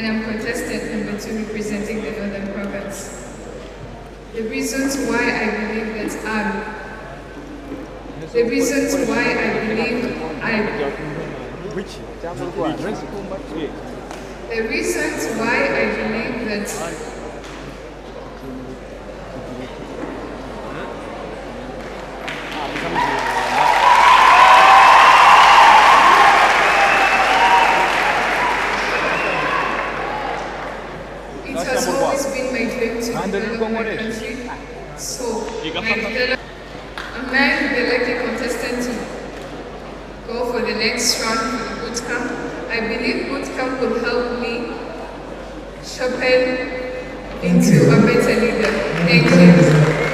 and I'm contestant number 2 representing the Northern Province. The reasons why I believe that the reasons why I believe that it has always been my dream to develop my country. So, am I the lucky contestant to go for the next round for the boot camp? I believe boot camp will help me sharpen into a better leader. Thank you.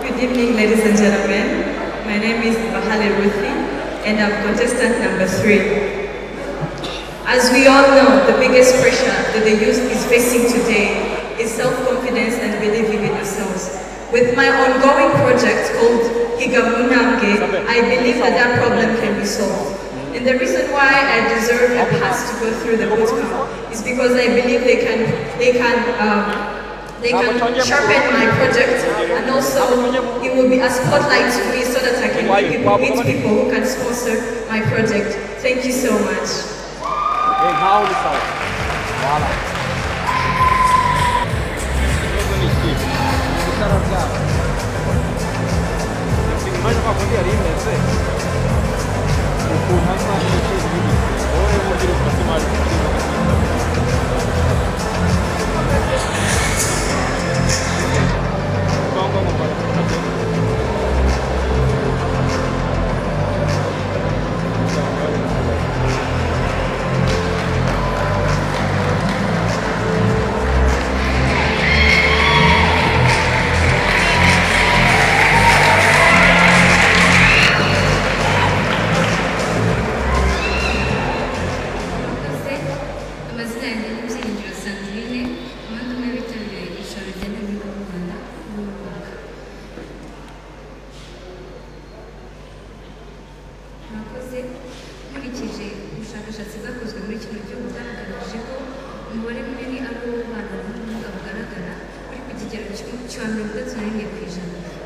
Good evening, ladies and gentlemen. My name is and I'm contestant number 3. As we all know, the biggest pressure that the youth is facing today is self-confidence and believing in yourselves. With my ongoing project called y'AbaMiss, I believe that that problem can be solved. And the reason why I deserve a pass to go through the bootcamp is because I believe they can sharpen my project, and also it will be a spotlight to me so that I can meet people who can sponsor my project. Thank you so much.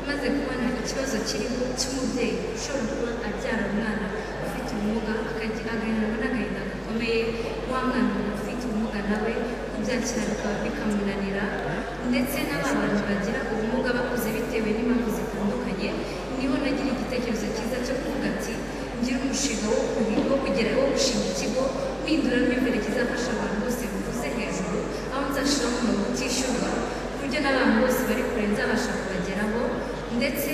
maze kubona ikibazo kiriho cy'umubyeyi ushobora kuba abyara umwana ufite ubumuga agahinda n'agahinda gakomeye, wa mwana ufite ubumuga nawe kubyakira bikamunanira, ndetse n'abantu bagira ubumuga bakuze bitewe n'impamvu zitandukanye. Niho nagira igitekerezo cyiza cyo kuvuga ati ngira umushinga wo gushinga ikigo mpinduramo imbere kizafasha abantu bose bivuze hejuru, aho nzashiraho umuntu utishyurwa ku buryo n'abantu bose bari kure nzabasha kubageraho, ndetse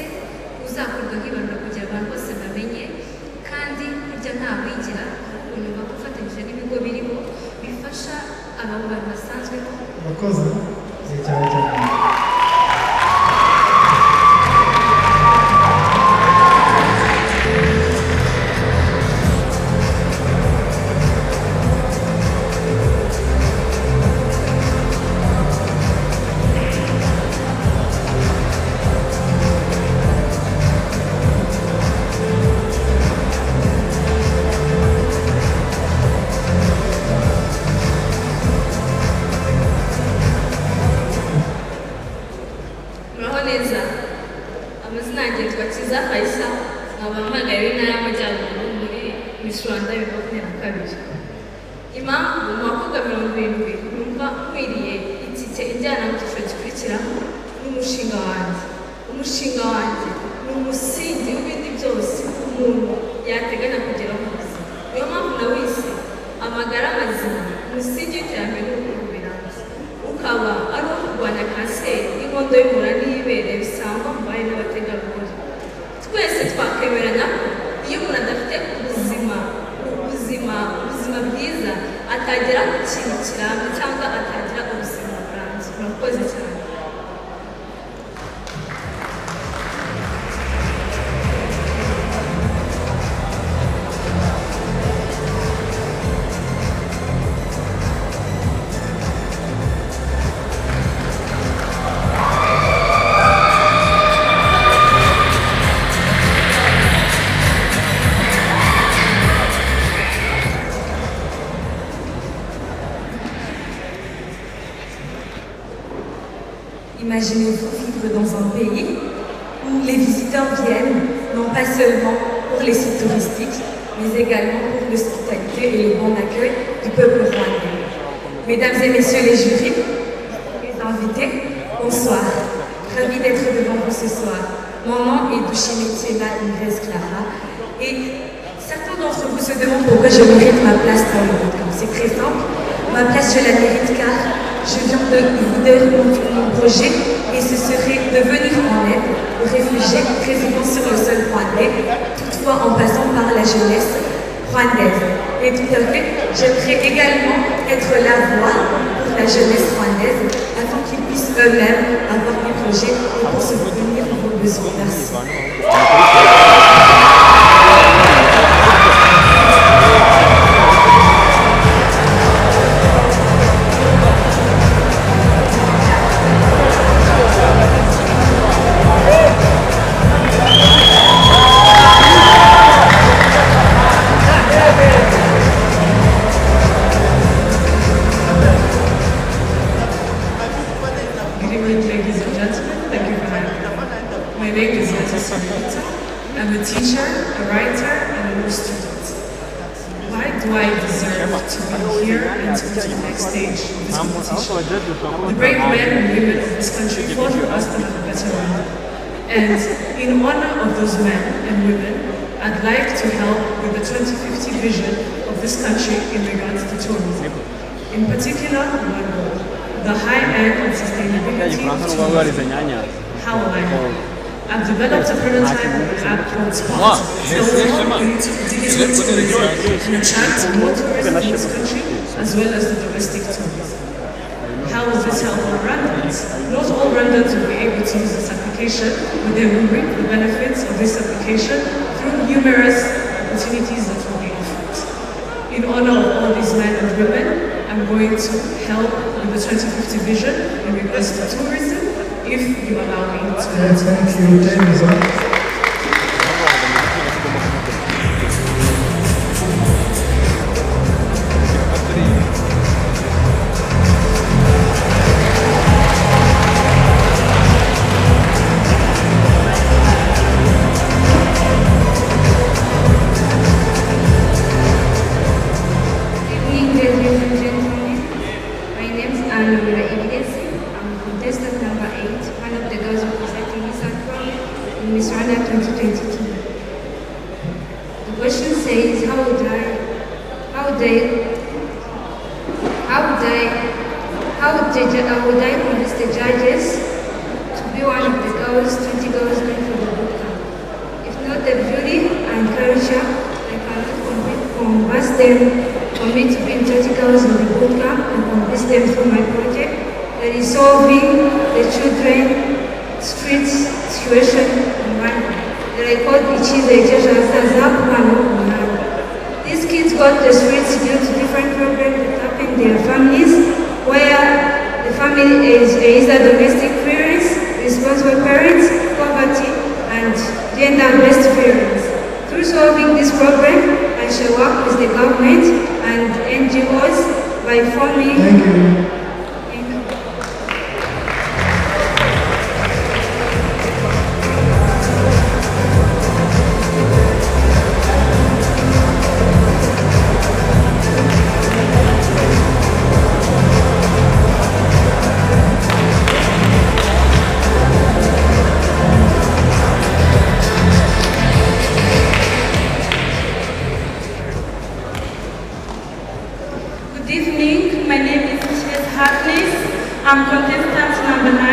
uzakorwa hibandwa kugira abantu bose bamenye, kandi burya nta wigira ukuntu bagufatanyije n'ibigo biriho bifasha aba bantu basanzwe. Murakoze cyane cyane. Impamvu mu bakobwa 70 numva nkwiriye itike ijyana mu cyiciro gikurikiraho n'umushinga wanjye. Umushinga wanjye ni umusingi w'ibindi byose umuntu yateganya kugeraho mu buzima. Niyo mpamvu nawise amagara mazima, umusingi w'iterambere n'ubukungu birambye, ukaba ari uwo kurwanya kanseri y'inkondo y'umura n'iy'ibere bisangwa mu bari n'abategarugori. Twese twakwemeranya ko iyo umuntu adafite ubuzima bwiza atagira ikintu kiramba cyangwa atagira ubuzima burambye. Murakoze cyane. Imaginez-vous vivre dans un pays où les visiteurs viennent, non pas seulement pour les sites touristiques, mais également pour l'hospitalité et le bon accueil du peuple rwandais. Mesdames et messieurs les jurys, les invités, bonsoir. Ravi d'être devant vous ce soir. Mon nom est Dushimichela Ingrès Clara et certains d'entre vous se demandent pourquoi je mérite ma place dans le bootcamp. C'est très simple. Ma place, je la mérite car je viens de vous donner mon projet et ce serait de venir en aide aux réfugiés résidant sur le sol rwandais, toutefois en passant par la jeunesse rwandaise. Et tout à fait, j'aimerais également être la voix pour la jeunesse rwandaise afin qu'ils puissent eux-mêmes avoir des projets et pour subvenir à vos besoins. Merci. I'm a teacher, a writer, and a law student. Why do I deserve to be here and to go to the next stage of this competition? The brave men and women of this country fought for us to have a better world. And in honor of those men and women, I'd like to help with the 2050 vision of this country in regards to tourism. In particular, one goal, the high end and sustainability of tourism. How will I help? I've developed a prototype of an app called Spot that will help you to digital tourism and attract more tourism in this country as well as the domestic tourism. How will this help all Rwandans? Not all Rwandans will be able to use this application, but they will reap the benefits of this application through numerous opportunities that will be offered. In honor of all these men and women, I'm going to help with the 2050 vision in regards to tourism, if you allow me to. Thank you. Time is up. Iyumvire IBISUBIZO. I'm contestant number 8, one of the girls representing Miss Rwanda in Miss Rwanda 2022. The question says, how would I convince the judges to be one of the girls, 20 girls going for the bootcamp? If not the jury, I encourage you. I cannot convince them for me to bring 30 girls in the bootcamp and convince them through my project that is solving the children street situation in Rwanda that I called IGITEKEREZO. These kids got the streets due to different problems that happen in their families, where the family is either domestic parents, responsible parents, poverty, and gender-based parents. Through solving this problem, I shall work with the government and NGOs by forming. Thank you. I'm contestant number 9,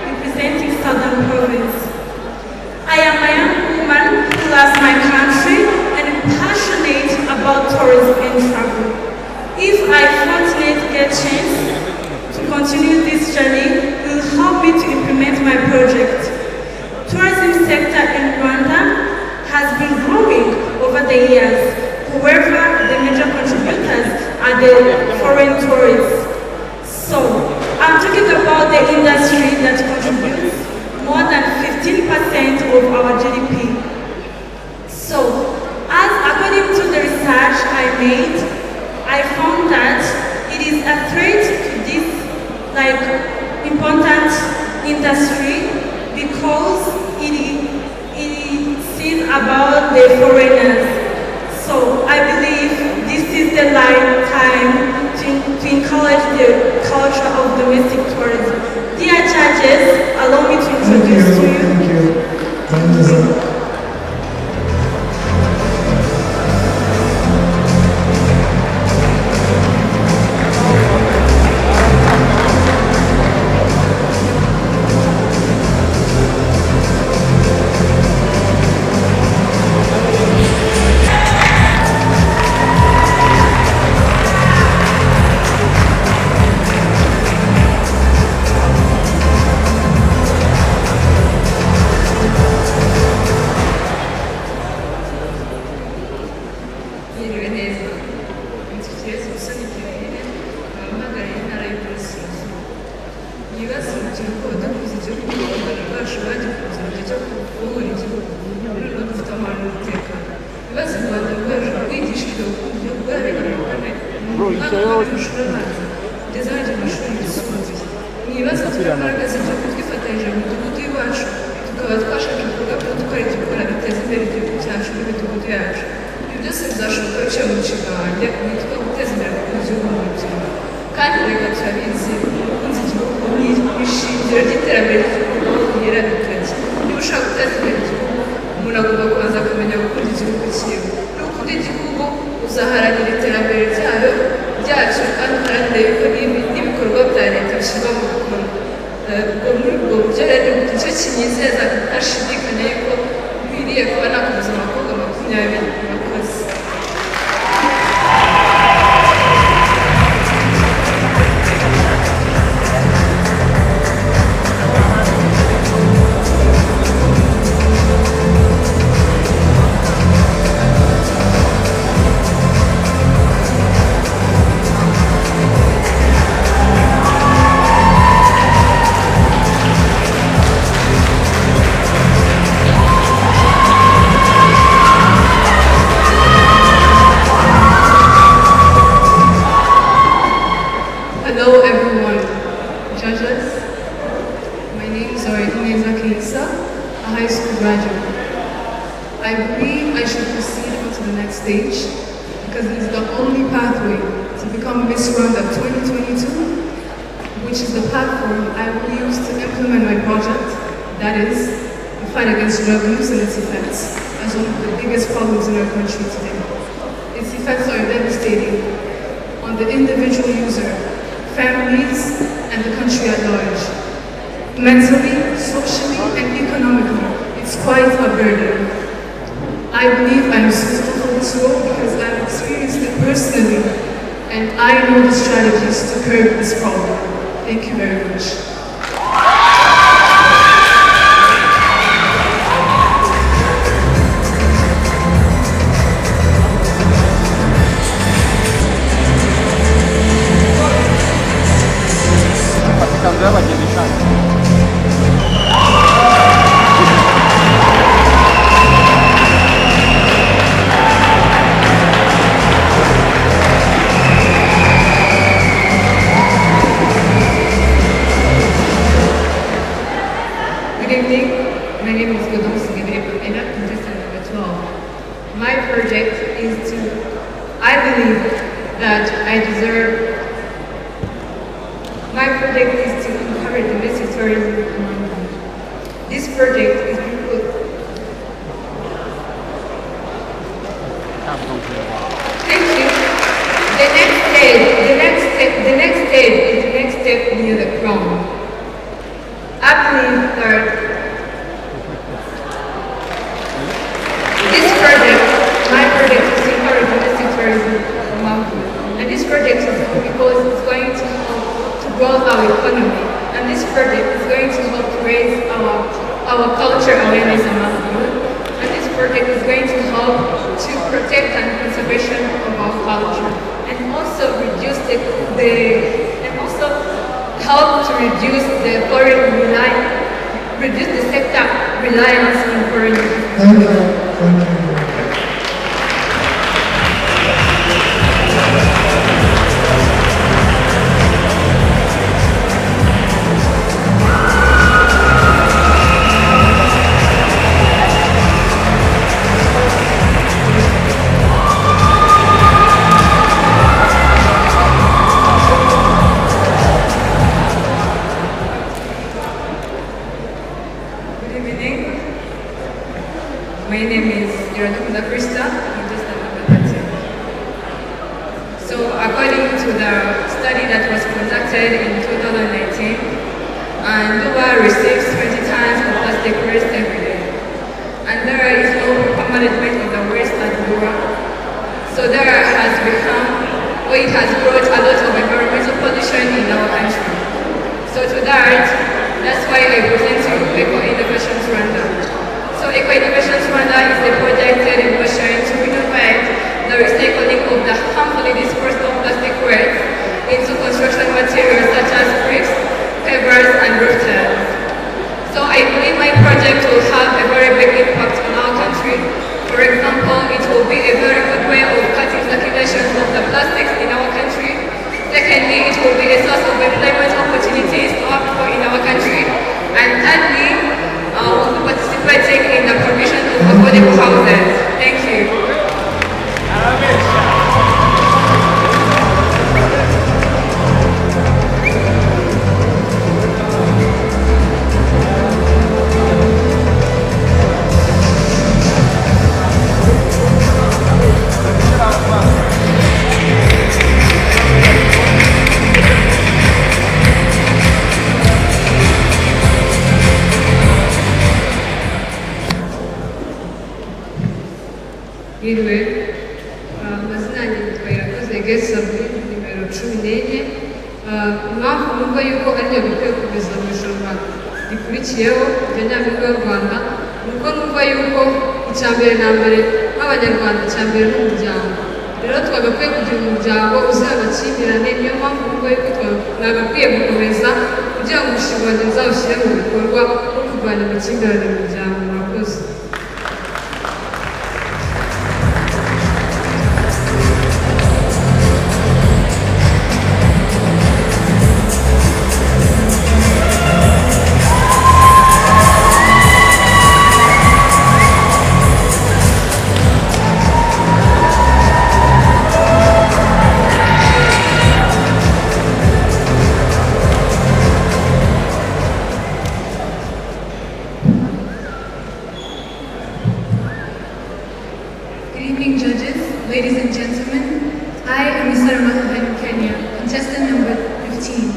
representing Southern Province. I am a young woman who loves my country and am passionate about tourism and travel. continue this journey will help me to implement my project. Tourism sector in Rwanda has been growing over the years. However, the major contributors are the foreign tourists. So, I'm talking about the industry that contributes more than 15% of our GDP. So, as according to the research I made, I found that it is a threat to this important industry because it is about the foreigners. So I believe this is the right time to encourage the culture of domestic tourism. Dear judges, allow me to introduce to you. Thank you. Time is up. And this project is good because it's going to help to grow our economy. And this project is going to help to raise our culture awareness among youth. And this project is going to help to protect and conservation of our culture, and also help to reduce the sector reliance on foreign investment. Thank you. Thank you. My name is Aratunguranye. So according to the study that was conducted in 2019, Duba receives 20 tons of plastic waste every day. And there is no proper management of the waste at Duba. So there has become, or it has brought a lot of environmental pollution in our country. So to that's why I present to you Eco Innovations Rwanda. So Eco Innovations Rwanda is a project in motion to innovate the recycling of the harmfully disposed of plastic waste into construction materials such as bricks, pavers, and roof tiles. So I believe my project will have a very big impact on our country. For example, it will be a very good way of cutting circulation of the plastics in our country. Secondly, it will be a source of employment opportunities to our people in our country. And thirdly, we'll be participating in the provision of affordable houses. Thank you. Yiriwe, amazina yanjye yitwa Irakoze Gesabwe, nimero 14. Impamvu numva yuko ariyo bikwiye kugeza mu irushanwa rikurikiyeho rya Nyampinga y'u Rwanda, nuko numva yuko icya mbere na mbere nk'Abanyarwanda icya mbere ni umuryango. Rero twagakwiye kugira umuryango uzira amakimbirane, niyo mpamvu numva yuko twagakwiye gukomeza kugira ngo umushinga wanjye nzawushyire mu bikorwa wo kurwanya amakimbirane mu muryango. Murakoze. Ladies and gentlemen, I am Kenya, contestant number 15.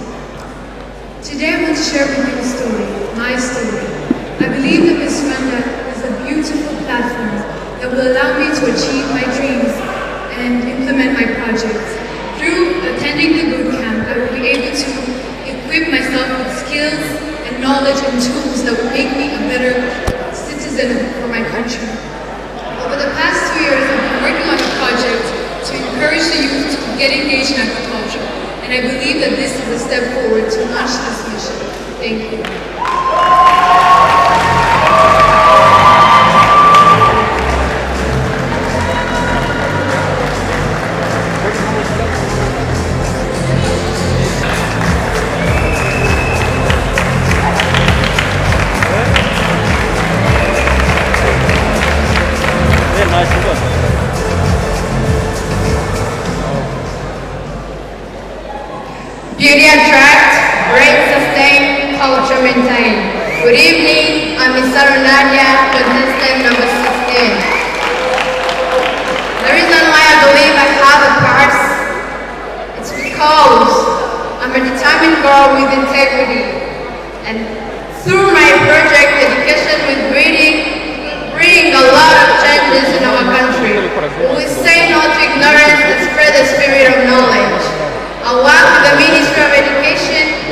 Today I want to share with you a story, my story. I believe that Miss Rwanda is a beautiful platform that will allow me to achieve my dreams and implement my projects. Through attending the boot camp, I will be able to equip myself with skills and knowledge and tools that will make me a better citizen for my country. Over the past 2 years, I've been working on a project to encourage the youth to get engaged in agriculture, and I believe that this is a step forward to launch this mission. Thank you. Beauty attract, great sustain, culture maintain. Good evening, I'm Miss Nadia, contestant number 16. The reason why I believe I have a pass, it's because I'm a determined girl with integrity. And through my project, Education with Reading, bring a lot of changes in our country. We say no to ignorance and spread the spirit of knowledge. I work with the Ministry of Education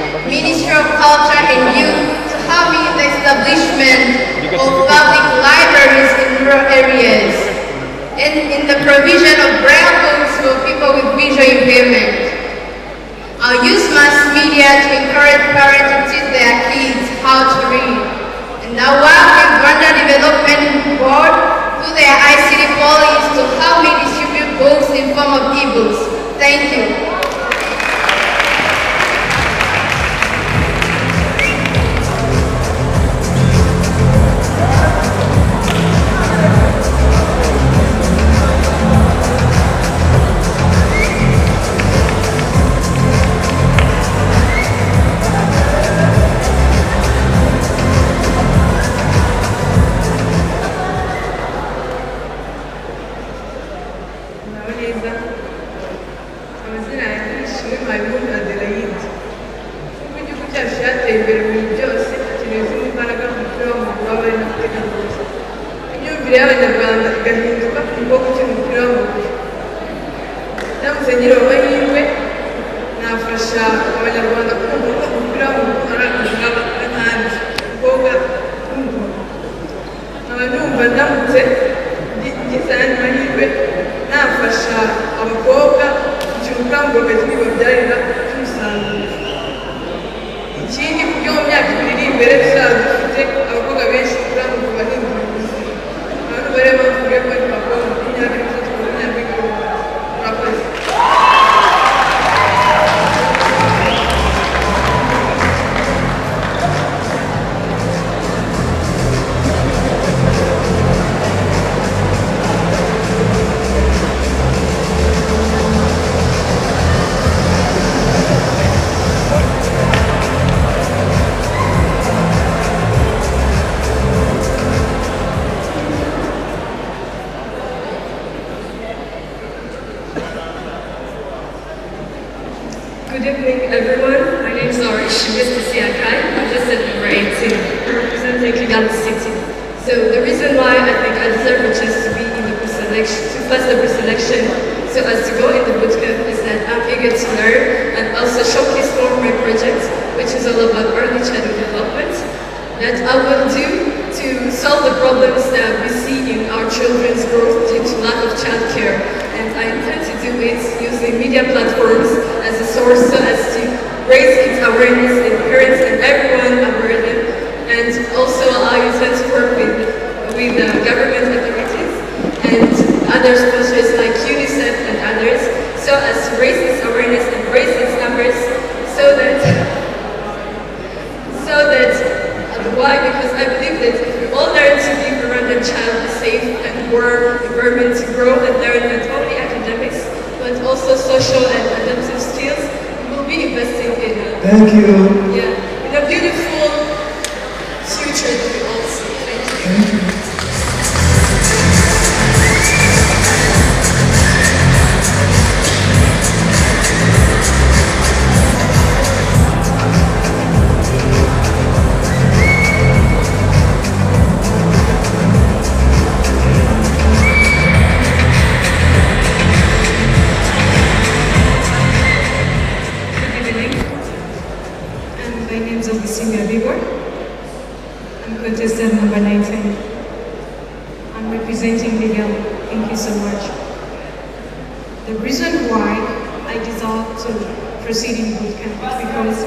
media to encourage parents to teach their kids how to read. And I work with Rwanda Development Board through their ICT policies to help me distribute books in form of e-books. Thank you. Iyumvire y'Abanyarwanda igahinduka igihugu cy'umupira w'amaguru. Ndamutse ngira amahirwe nafasha Abanyarwanda kumva ko umupira w'amaguru ari akazi n'ahandi umukobwa n'umuhungu. Nkaba numva ndamutse ngize ayandi mahirwe nafasha abakobwa gukina umupira w'amaguru bagahita bibabyarira umusaruro. Ikindi ku byo mu myaka ibiri iri imbere tuzaba dufite abakobwa benshi umupira w'amaguru bahindura ubuzima. Abantu bareba bavuye ko ari abakobwa makumyabiri n'itatu makumyabiri n'irindwi. Murakoze. Good evening, everyone. My name is Arish. I'm just at number 18. I represent Kigali City. So the reason why I think I deserve a chance to be in the pre-selection, to pass the pre-selection, so as to go in the bootcamp, is that I'm eager to learn and also showcase more of my project, which is all about early childhood development, that I will do to solve the problems that we see in our children's growth due to lack of childcare. And I intend to do it using media platforms as a source so as to raise its awareness in parents and everyone aware of it. And also I intend to work with government authorities and other sponsors like UNICEF and others so as to raise its awareness and raise its numbers so that why? Because I believe that if we all learn to give a random child a safe and warm environment to grow and learn not only academics, but also social and adaptive skills, we will be investing in in a beautiful future that we all see. Thank you. I'm contestant number 19. I'm representing Miguel. Thank you so much. The reason why I desire to proceed in bootcamp is because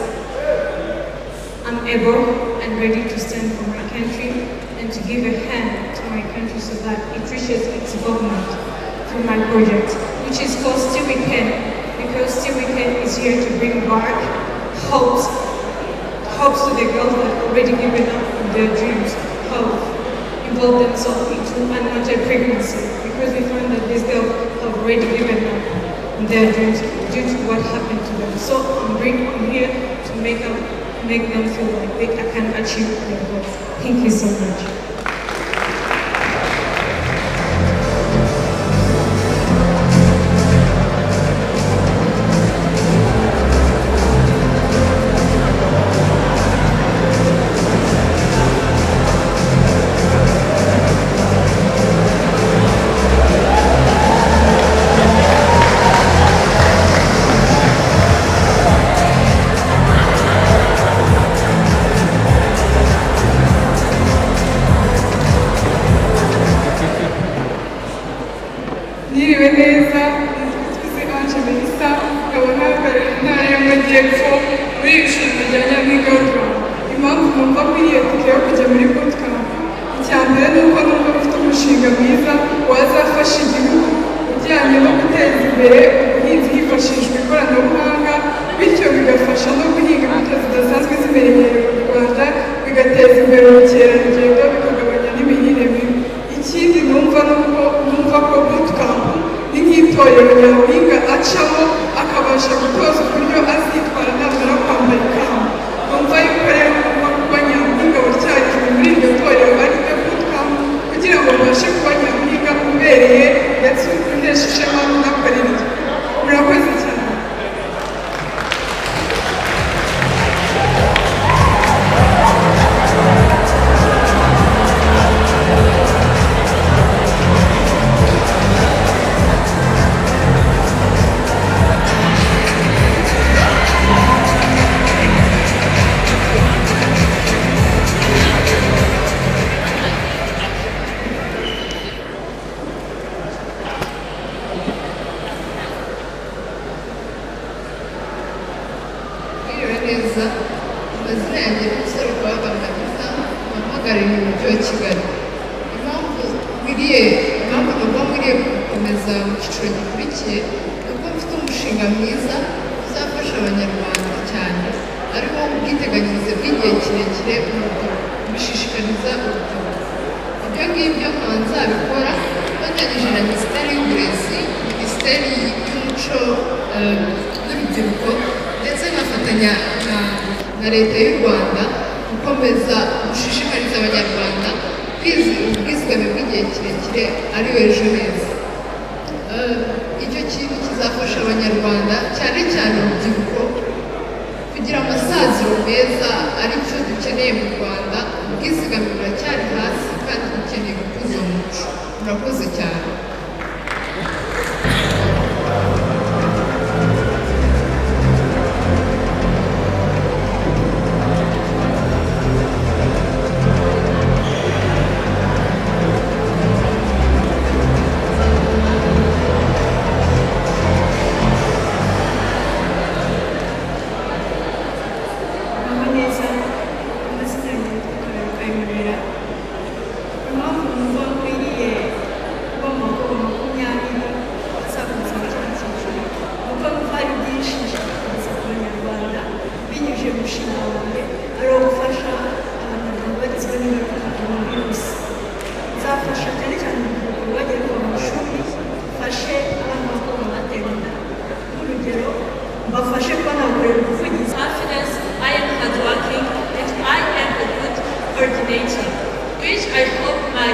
I'm able and ready to stand for my country and to give a hand to my country so that it reaches its development through my project, which is called Still We Can, because Still We Can is here to bring back hopes to the girls that have already given up on their dreams, hope, involve themselves into unwanted pregnancy, because we find that these girls have already given up on their dreams due to what happened to them. So I'm here to make them feel like they can achieve their goals. Thank you so much. gutoza uburyo azitwara namara kwambara ikamba. Numva yuko rero ngomba kuba nyampinga bucyariwe muri iryo torero ari ryo bootcamp kugira ngo mbashe kuba nyampinga ubereye ndetse untesha ishema n'akarere. Murakoze cyane. amazina yanjye ni umusore ukora Nagisa wahagarariye umujyi wa Kigali. Impamvu nubwo nkwiriye gukomeza mu cyiciro gikurikiye ni uko mfite umushinga mwiza uzafasha abanyarwanda cyane, ariwo ubwiteganyirize bw'igihe kirekire mu rubyiruko, bishishikariza urubyiruko. Ibyo ngibyo nkaba nzabikora fatanyije na Minisiteri y'Uburezi, Minisiteri y'Umuco n'Urubyiruko, ndetse nkafatanya na Leta y'u Rwanda gukomeza gushishikariza abanyarwanda ubwizigame bw'igihe kirekire ari we ejo heza. Icyo kintu kizafasha abanyarwanda cyane cyane urubyiruko kugira amasaziro meza, aricyo dukeneye mu Rwanda. Ubwizigame buracyari hasi kandi dukeneye gukuza umuco. Murakoze cyane. Confidence, I am hardworking, and I am a good coordinator, which I hope my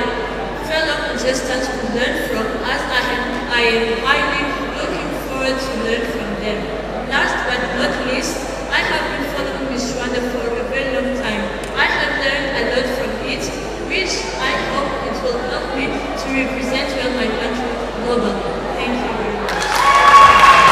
fellow contestants will learn from, as I am highly looking forward to learn from them. Last but not least, I have been following Miss Rwanda for a very long time. I have learned a lot from it, which I hope it will help me to represent well my country globally. Thank you very much.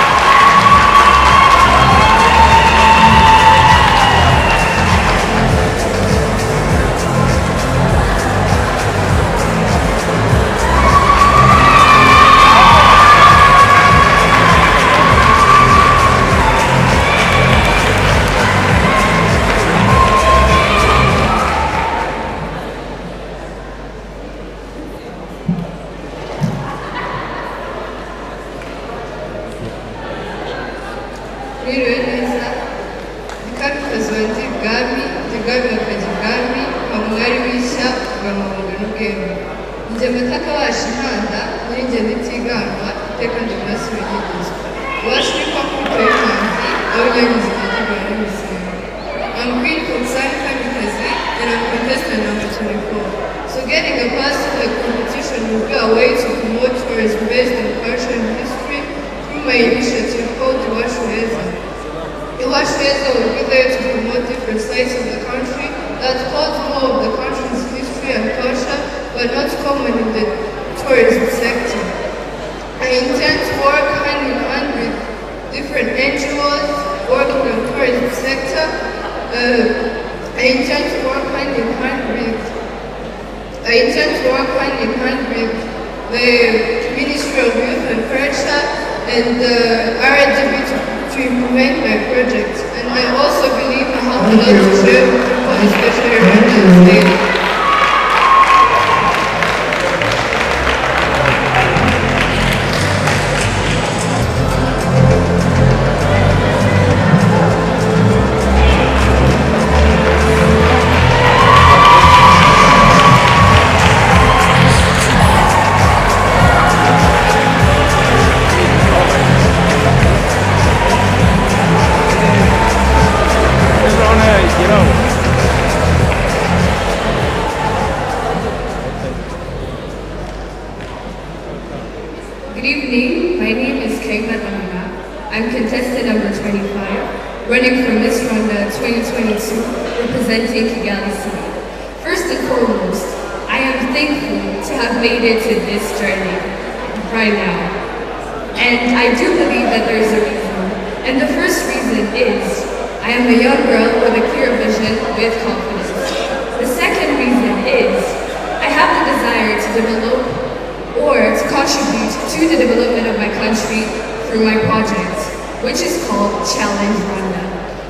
I'm Queen Consari Kamikaze, and I'm contestant number 24. So getting a pass to the competition will be a way to promote tourism based on culture and history through my initiative called Iwashueza. Iwashueza will be there to promote different sides of the country that hold more of the country's history and culture, but not common in the tourism sector. I intend to work hand in hand with different NGOs working in the tourism sector. I intend to work hand in hand with the Ministry of Youth and Culture and the RWANDA to implement my project. And I also believe I have a lot to share with people, especially around the state. contestant number 25, running for Miss Rwanda 2022, representing Kigali City. First and foremost, I am thankful to have made it to this journey right now. And I do believe that there is a reason. And the first reason is I am a young girl with a clear vision with confidence. The second reason is I have the desire to develop or to contribute to the development of my country through my project, which is called Challenge Rwanda.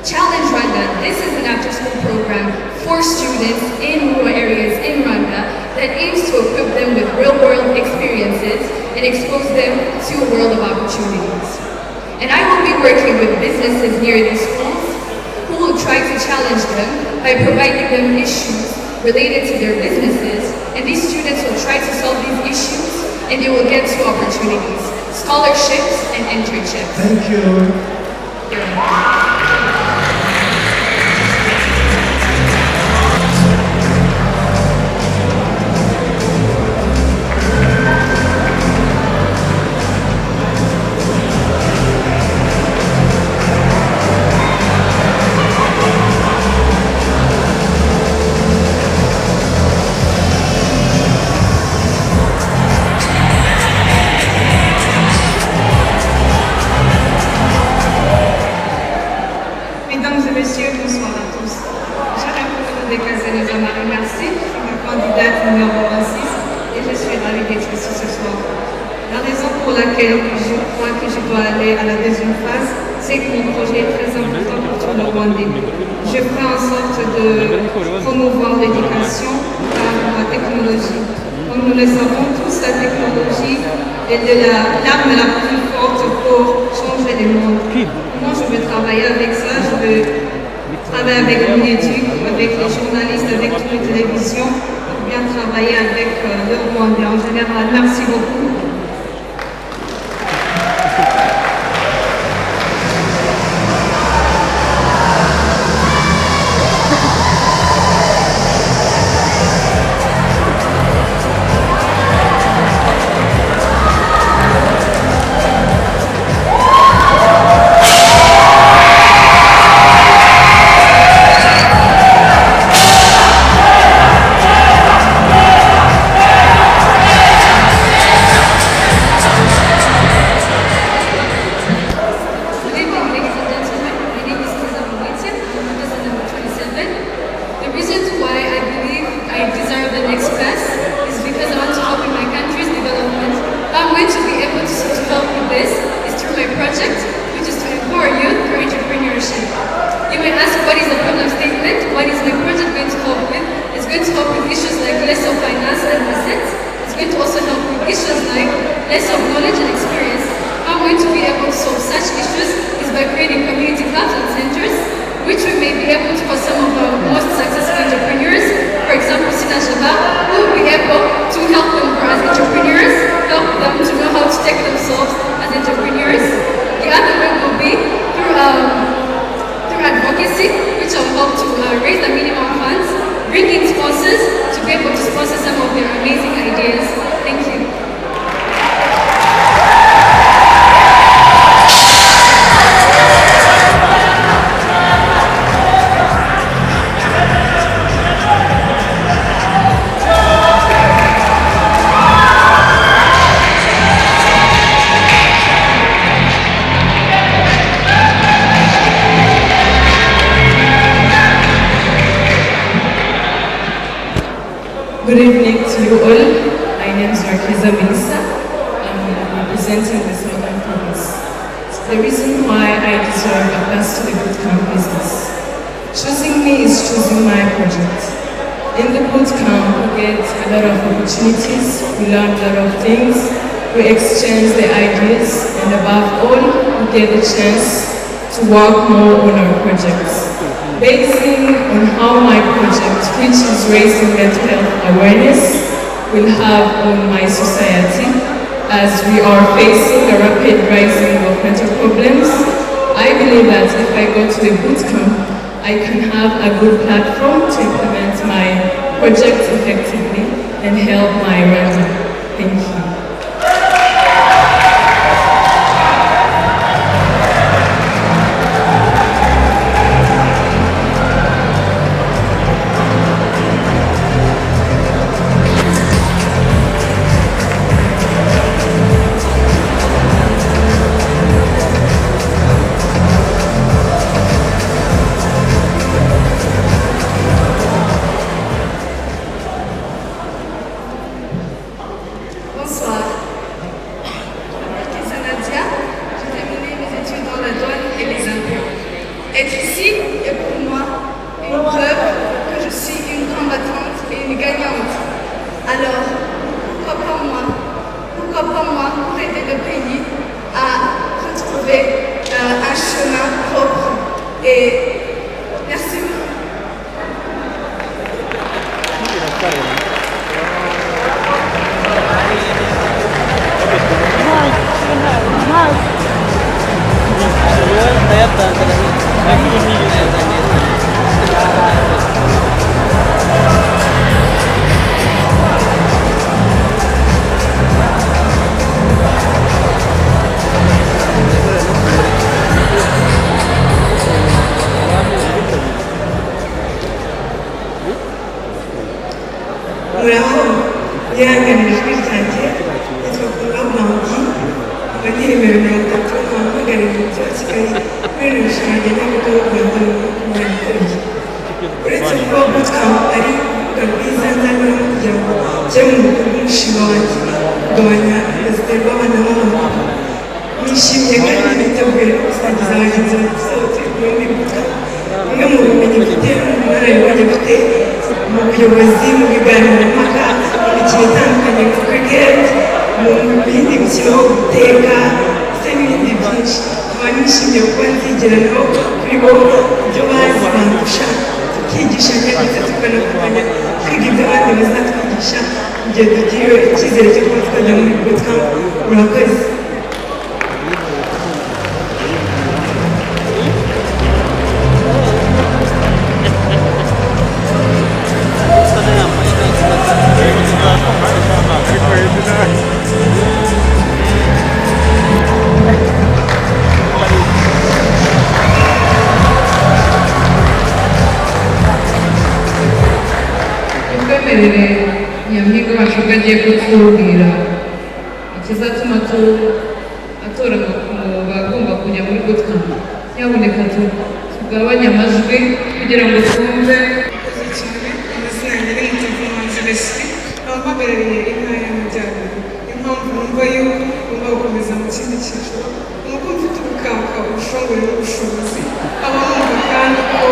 Challenge Rwanda, this is an after-school program for students in rural areas in Rwanda that aims to equip them with real-world experiences and expose them to a world of opportunities. And I will be working with businesses near these schools who will try to challenge them by providing them issues related to their businesses, and these students will try to solve these issues and they will get two opportunities: scholarships and internships. Thank you. Mesdames et messieurs, bonsoir à tous. J'aimerais vous déclarer les hommes à remercier. Je suis la candidate numéro 26 et je suis ravie d'être ici ce soir. La raison pour laquelle je crois que je dois aller à la deuxième phase, c'est que mon projet est très important pour tout le Rwandais. Je ferai en sorte de promouvoir l'éducation par la technologie. Comme nous le savons tous, la technologie est l'arme la plus forte pour changer le monde. Moi, je veux travailler avec ça, je veux travailler avec l'UNEDUC, avec les journalistes, avec toutes les télévisions, pour bien travailler avec le Rwandais en général. Merci beaucoup. Good evening to you all. My name is I'm representing the Southern Province. The reason why I deserve a pass to the bootcamp is this. Choosing me is choosing my project. In the bootcamp, we get a lot of opportunities, we learn a lot of things, we exchange the ideas, and above all, we get the chance to work more on our projects. Basing on how my project, which is raising mental health awareness, will have on my society as we are facing a rapid rising of mental problems, I believe that if I go to the bootcamp, I can have a good platform to implement my project effectively and help my Rwanda. Thank you. Et merci beaucoup. muraho yihanganira ijwi ryanjye yitwa Kurabandi abandi nimero 30 abahagarariye umujyi wa Kigali muri iri rushanwa ry'Igihugu y'u Rwanda muri makumyabiri. Uretse kuba bootcamp ari urubuga rwiza nzanyuramo kugira ngo njye mu bikorwa umushinga wanjye kugabanya ziterwa abana b'abahungu, nishimiye kandi niteguye no gusangiza abagenzi badusohotse muri bootcamp bimwe mu bumenyi mfite n'ubunararibonye mfite mu buyobozi, mu biganiro mpaka, mu mikino itandukanye nka cricket, mu bindi mikino nko guteka ndetse n'ibindi byinshi. Nkaba nishimiye kuba nzigiranaho kuri bo ibyo bazi bandusha, tukigishanya ndetse tukanafatanya kwiga ibyo abandi bazatwigisha mu gihe tugiriwe icyizere cyo kuba twajya muri bootcamp. Murakoze. Twemerere Nyampinga wacu ubwo agiye kutubwira ikizatuma atoranywa mu bagomba kujya muri bootcamp. Nyabuneka tugabanye amajwi kugira ngo twumve. Amazina yanjye ni Mutavumanzi Leslie, abahagarariye intara y'Amajyaruguru. Impamvu numva yuko ngomba gukomeza mu kindi cyiciro ni uko mfite ubukaka, ubushongore n'ubushobozi, abahunga kandi ko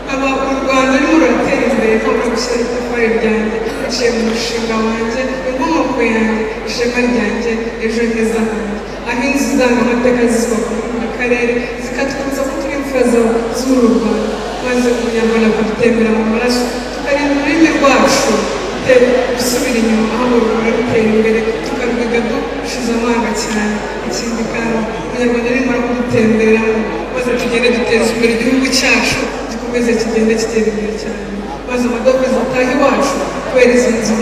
u Rwanda rurimo ruratera imbere ko muri gushyira itafari ryanjye biciye mu mushinga wanjye, inkomoko yanjye, ishema ryanjye, ejo heza hanjye, aho inzu ndangamateka zizubakwa mu karere zikatwibutsa ko turi imfura z'uru Rwanda, maze umunyarwanda akadutembera mu maraso, tukarinda ururimi rwacu gusubira inyuma, aho rugomba rutera imbere tukarwiga dushize amanga cyane. Ikindi kandi umunyarwanda nimara kudutemberamo maze tugende duteza imbere igihugu cyacu, gikomeze kigende kitera imbere cyane, maze amadovize atahe iwacu kubera izi nzu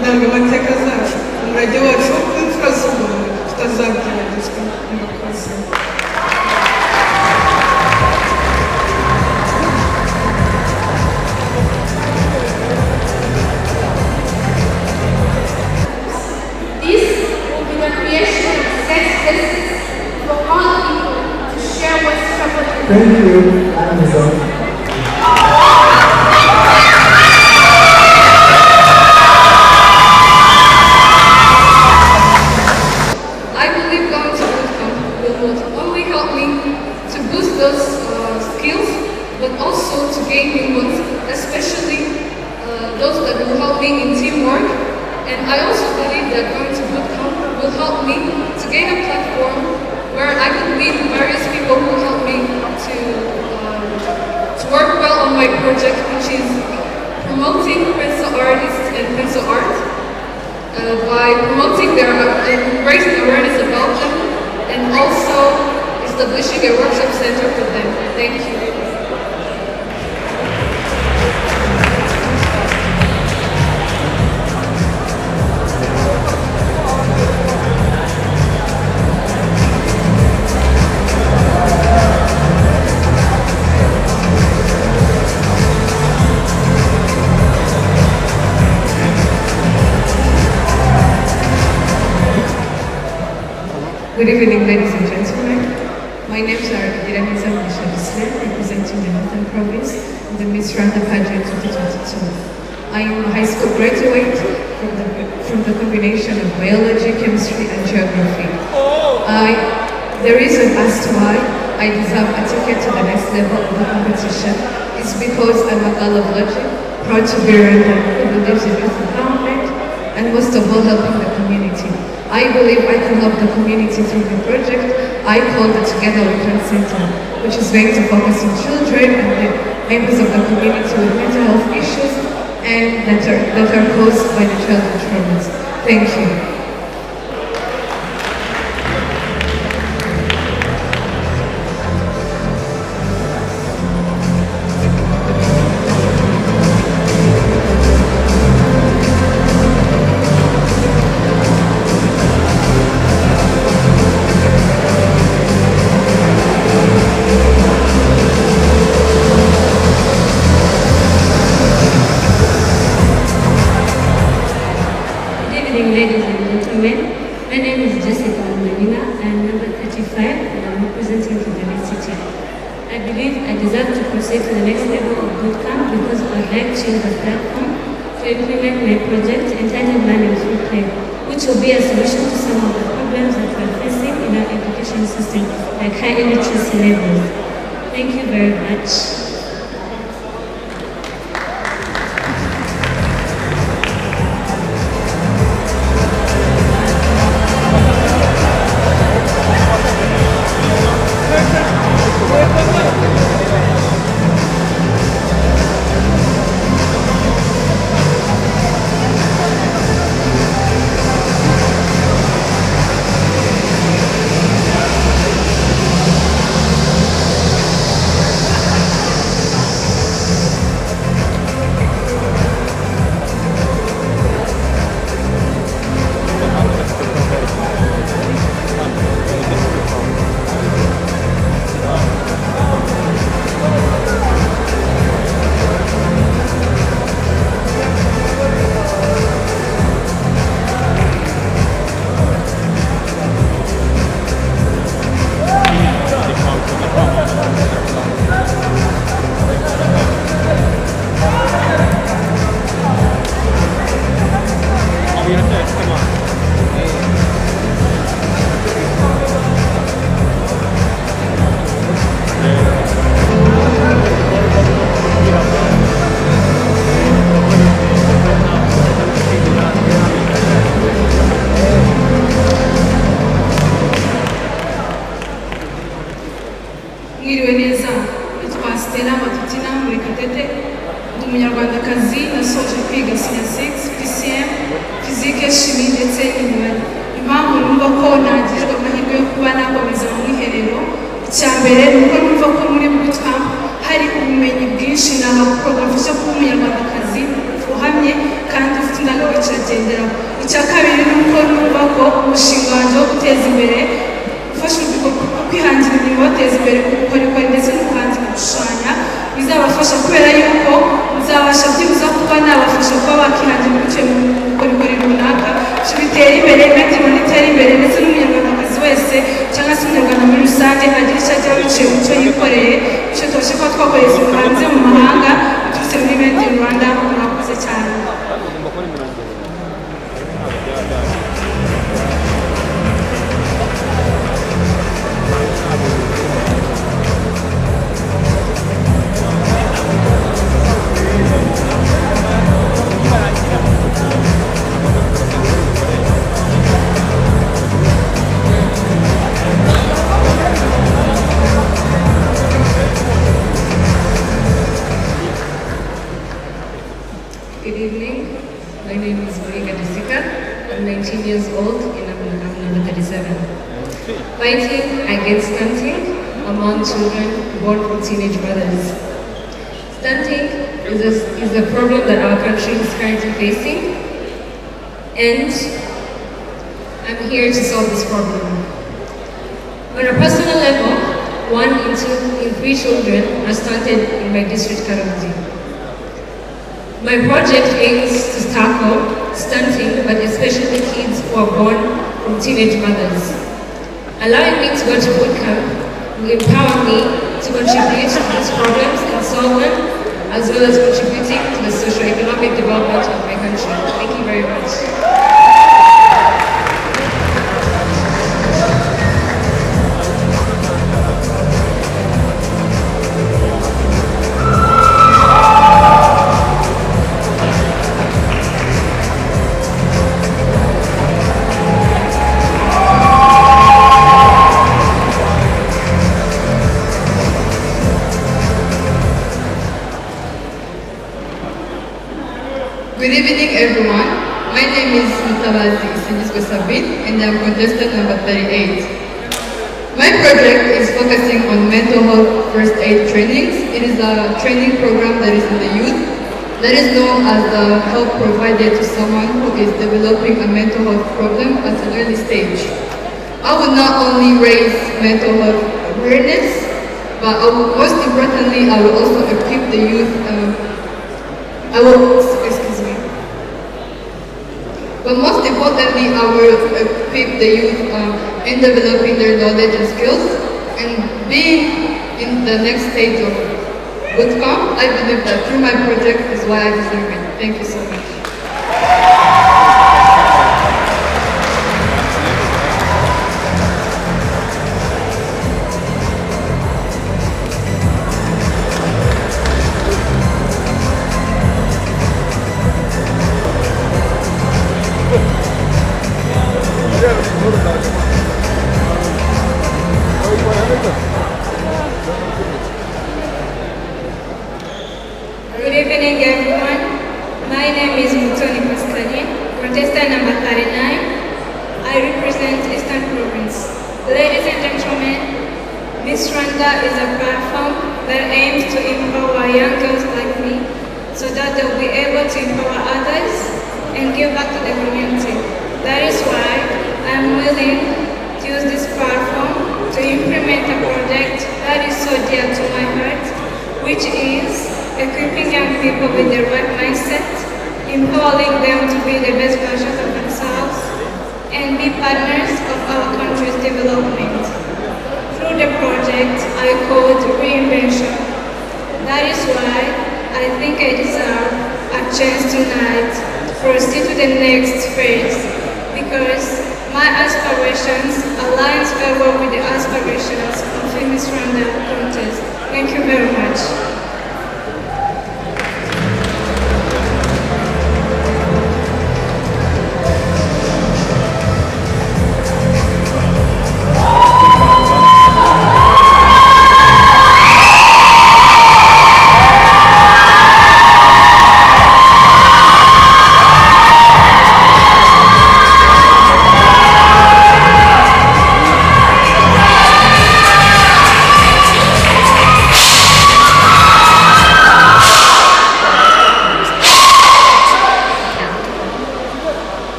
ndangamateka zacu, umurage wacu wo kuba imfura z'u Rwanda tutazabyibagizwa. Murakoze. This will be the creation of safe spaces for all people to share what's troubling them. Thank you, Amazon. I believe going to bootcamp will not only help me to boost those skills, but also to gain new ones, especially those that will help me in teamwork. And I also believe that going to bootcamp will help me to gain a platform where I can meet various people who help me to work well on my project, which is promoting pencil artists and pencil art. By promoting their and raising awareness about them, and also establishing a workshop center for them. Thank you. Good evening, ladies and gentlemen. My name is Iyumvire IBISUBIZO, representing the Northern Province in the Miss RWANDA pageant 2022. I am a high school graduate from the combination of biology, chemistry, and geography. The reason as to why I deserve a ticket to the next level of the competition is because I'm a girl of logic, proud to be Rwandan, who believes in youth empowerment, and most of all helping the community. I believe I can help the community through the project I called the Together We Can Center, which is going to focus on children and the members of the community with mental health issues and that are caused by the childhood traumas. Thank you. Ladies and gentlemen, my name is Jessica Manina. I am number 35 and I'm representing the Janett city. I believe I deserve to proceed to the next level of bootcamp because I would like to use the platform to implement my project entitled Learning Through Play, which will be a solution to some of the problems that we are facing in our education system, like high illiteracy levels. Thank you very much. Mwiriwe neza, nitwa Stella Matutina Murekatete, ndi umunyarwandakazi nasoje kwiga Senior 6 PCM, Physique, Chimie ndetse n'imibare. Impamvu numva ko nagirirwa amahirwe yo kuba nakomeza mu mwiherero, icya mbere ni uko numva ko muri bootcamp hari ubumenyi bwinshi nahakorwa mfasha kuba umunyarwandakazi uhamye kandi ufite indangagaciro agenderaho. Icya kabiri ni uko numva ko umushinga wanjye wo guteza imbere ufasha urubyiruko kwihangira imirimo bateza imbere ubukorikori ndetse n'ubuhanzi mu gushushanya bizabafasha kubera yuko nzabasha byibuza kuba nabafasha kuba bakihangira ibice mu bukorikori runaka bitera imbere metero itera imbere ndetse n'umunyarwandakazi wese cyangwa se umunyarwanda muri rusange agira icyo ajya biciye mu cyo yikoreye bityo tubashe kuba twakoreza hanze mu mahanga biturutse muri Made in Rwanda. Murakoze cyane. Good evening. My name is I'm 19 years old and I'm number 37. Fighting against stunting among children born from teenage mothers. Stunting is a problem that our country is currently facing, and I'm here to solve this problem. On a personal level, 1 in 3 children are stunted in my district, Karongi. My project aims to tackle stunting, but especially kids who are born from teenage mothers. Allowing me to go to bootcamp will empower me to contribute to these problems and solve them, as well as contributing to the socio-economic development of my country. Thank you very much. Good evening, everyone. My name is Mutabazi Sabine, and I'm contestant number 38. My project is focusing on mental health first aid trainings. It is a training program that is in the youth, that is known as the help provided to someone who is developing a mental health problem at an early stage. I would not only raise mental health awareness, but most importantly, I will also equip the youth. But most importantly, I will equip the youth in developing their knowledge and skills, and being in the next stage of bootcamp. I believe that through my project is why I deserve it. Thank you so much. Good evening, everyone. My name is Mutoni Pascaline, contestant number 39. I represent Eastern Province. Ladies and gentlemen, Miss Rwanda is a platform that aims to empower young girls like me so that they'll be able to empower others and give back to the community. That is why I'm willing to use this platform to implement a project that is so dear to my heart, which is equipping young people with the right mindset, empowering them to be the best versions of themselves, and be partners of our country's development. Through the project I called Reinvention. That is why I think I deserve a chance tonight to proceed to the next phase, because my aspirations align very well with the aspirations of the Miss Rwanda contest. Thank you very much.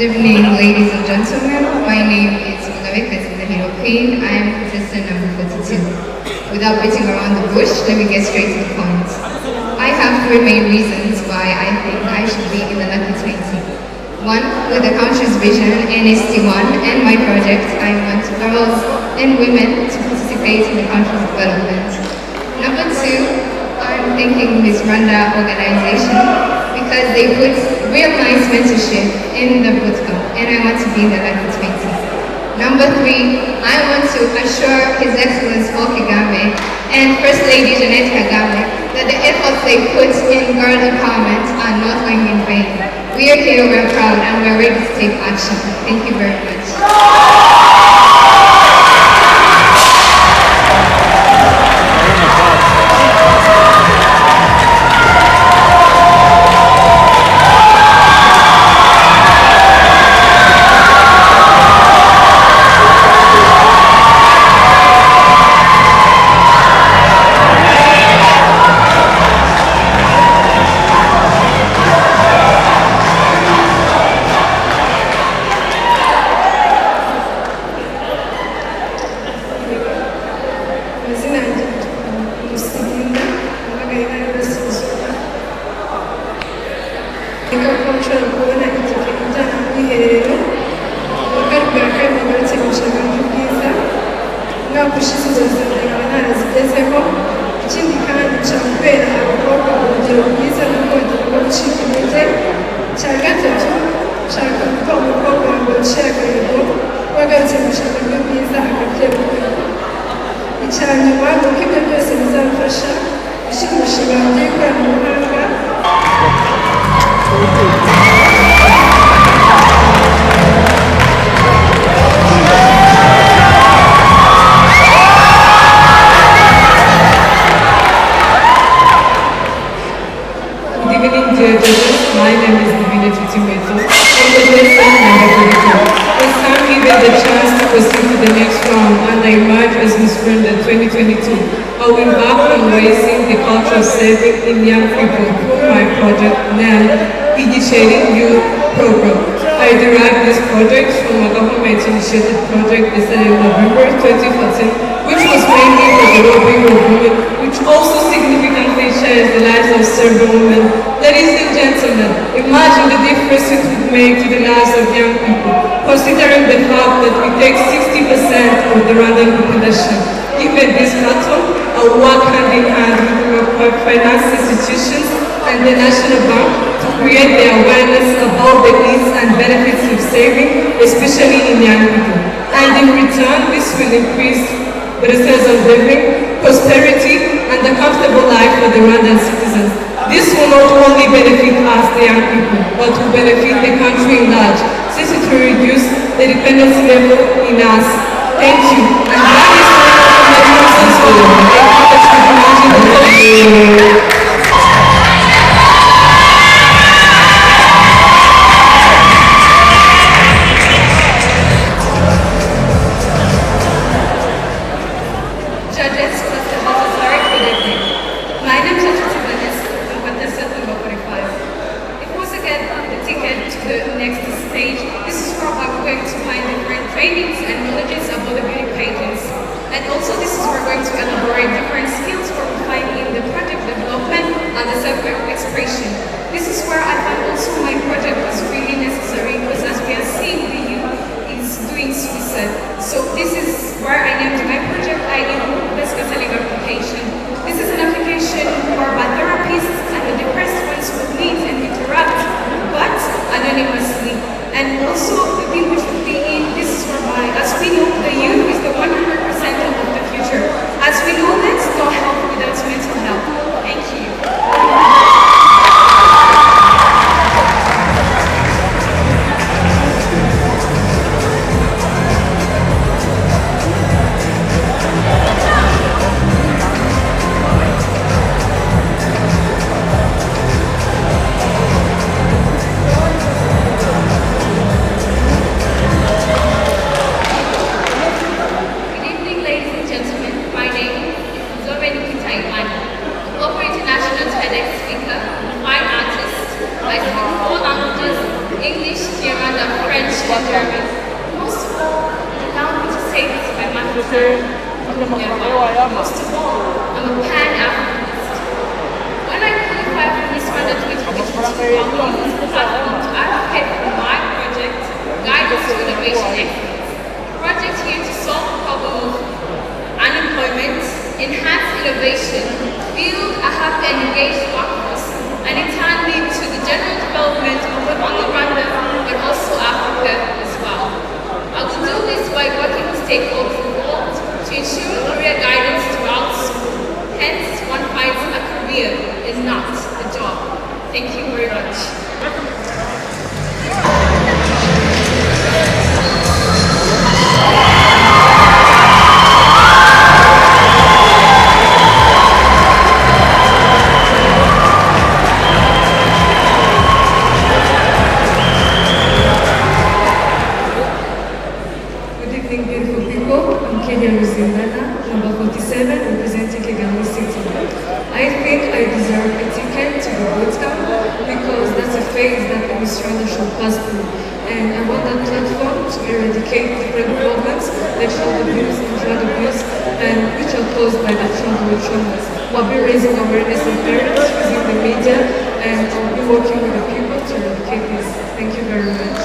evening, ladies and gentlemen. My name is Mugabekazi Queen. I am contestant number 42. Without beating around the bush, let me get straight to the point. I have three main reasons why I think I should be in the lucky 20. One, with the country's vision, NST1, and my project, I want girls and women to participate in the country's development. Number two, I'm thanking Miss RWANDA organization because they put real nice mentorship in the bootcamp, and I want to be in the lucky 20. Number three, I want to assure His Excellency Paul Kagame and First Lady Janett that the efforts they put in girl empowerment are not going in vain. We are here, we're proud, and we're ready to take action. Thank you very much. In young people through my project now, IGITEKEREZO program. I derived this project from a government-initiated project started in November 2014, which was mainly for the well-being of women, which also significantly shares the lives of several women. Ladies and gentlemen, imagine the difference it would make to the lives of young people, considering the fact that we take 60% of the Rwandan population. Given this platform, I'll work hand in hand with the finance institutions and the National Bank to create the awareness about the needs and benefits of saving, especially in young people. And in return, this will increase the sense of living, prosperity, and a comfortable life for the Rwandan citizens. This will not only benefit us, the young people, but will benefit the country in large, since it will reduce the dependency level in us. Thank you. And that is my Judges, Mr. Officer, good evening. My name is Janett, I'm contestant number 45. It was again the ticket to the next stage. This is where we're going to find different trainings and knowledges about the beauty pages. And also this is where we're going to elaborate different skills where we find in the project development and the self-expression. This is where I find also my project is really necessary because as we are seeing the youth is doing suicide. So this is where I named my project IGITEKEREZO application. This is an application whereby therapists and the depressed ones would meet and interact, but anonymously. And also the thing which would be in this is whereby, as we know, the youth is the 100% of the future. As we know that, no health without mental health. Thank you. of French and German. Most of all, allow me to say this by my mother. Most of all, I'm a Pan-Africanist. When I qualified for Miss Rwanda 2022, I used the platform to advocate for my project, Guidance to Innovation Excellence. A project here to solve the problem of unemployment, enhance innovation, build a happy and engaged workforce, and in turn lead to the general development of not only Rwanda, but also Africa as well. I will do this by working with stakeholders involved to ensure career guidance throughout school. Hence, one finds a career is not a job. Thank you very much. Number 47, representing Kigali City. I think I deserve a ticket to the bootcamp because that's a phase that every student should pass through. And I want that platform to eradicate different problems like child abuse and drug abuse, and which are caused by the childhood traumas. We'll be raising awareness in parents using the media, and I'll be working with the people to eradicate this. Thank you very much.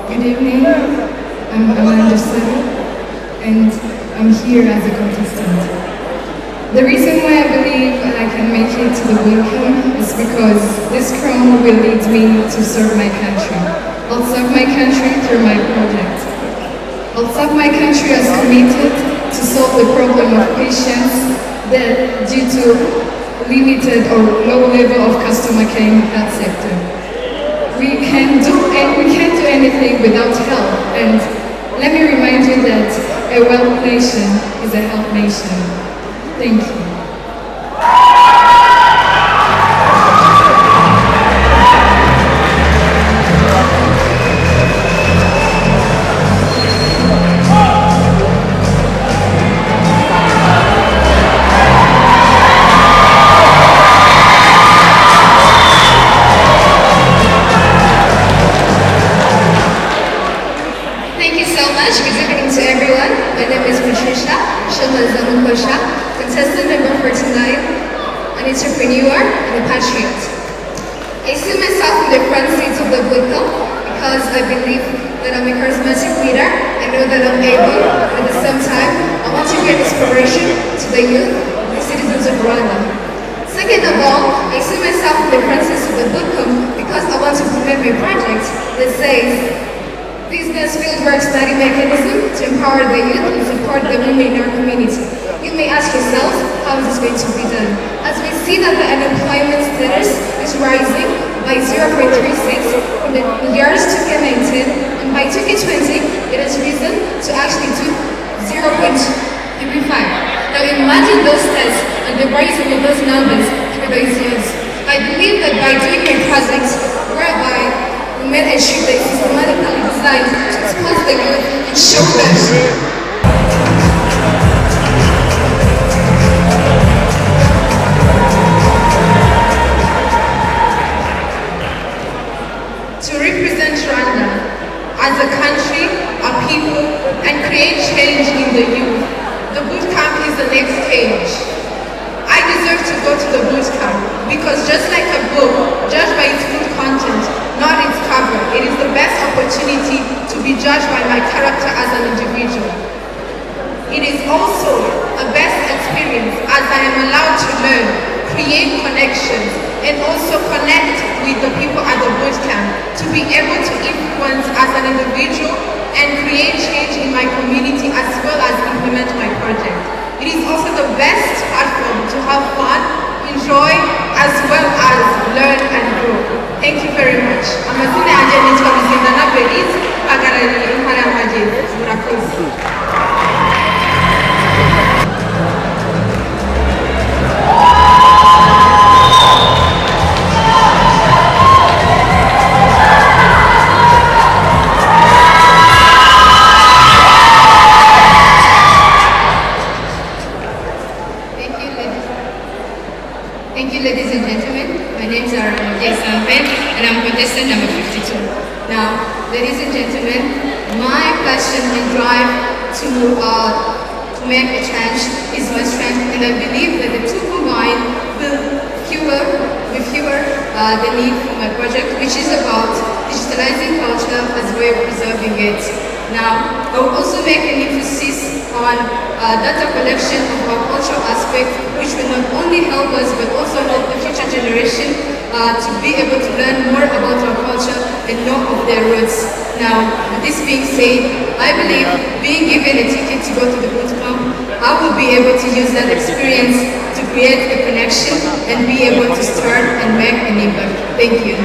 Good evening, I'm Amanda Sani, and I'm here as a contestant. The reason why I believe I can make it to the bootcamp is because this crown will lead me to serve my country. I'll serve my country through my project. I'll serve my country as committed to solve the problem of patients that due to limited or low level of customer care in that sector. We can't do anything without help, and let me remind you that a wealth nation is a health nation. Thank you. Contestant number 49, an entrepreneur and a patriot. I see myself in the front seats of the bootcamp because I believe that I'm a charismatic leader. I know that I'm able, but at the same time, I want to be an inspiration to the youth, the citizens of Rwanda. Second of all, I see myself in the front seats of the bootcamp because I want to implement my project that says business fieldwork study mechanism to empower the youth and support the women in our community. You may ask yourself, how is this going to be done? As we see that the unemployment status is rising by 0.36 in the years 2019, and by 2020, it has risen to actually 0.35. Now imagine those stats and the rising of those numbers through those years. I believe that by doing a project whereby we made a sheet that is systematically designed to expose the youth and show them to represent Rwanda as a country, a people, and create change in the youth. The bootcamp is the next stage. I deserve to go to the bootcamp because just like a book, judged by its full content, not its cover, it is the best opportunity to be judged by my character as an individual. It is also a best experience as I am allowed to learn, create connections, and also connect with the people at the bootcamp to be able to influence as an individual and create change in my community as well as implement my project. It is also the best platform to have fun, enjoy, as well as learn and grow. Thank you very much. Amazina yanjye nitwa Bizindana Belize, mpagarariye intara y'Amajyepfo. please. Thank you, ladies and gentlemen. My name is Janett, and I'm contestant number 52. Now, ladies and gentlemen, my passion and drive to make a change is my strength, and I believe that the two combined will fuel the need for my project, which is about digitalizing culture as a way of preserving it. Now, I will also make an emphasis on data collection of our cultural aspect, which will not only help us but also help the future generation to be able to learn more about our culture and know of their roots. Now, with this being said, I believe being given a ticket to go to the bootcamp, I will be able to use that experience to create a connection and be able to start and make an impact. Thank you.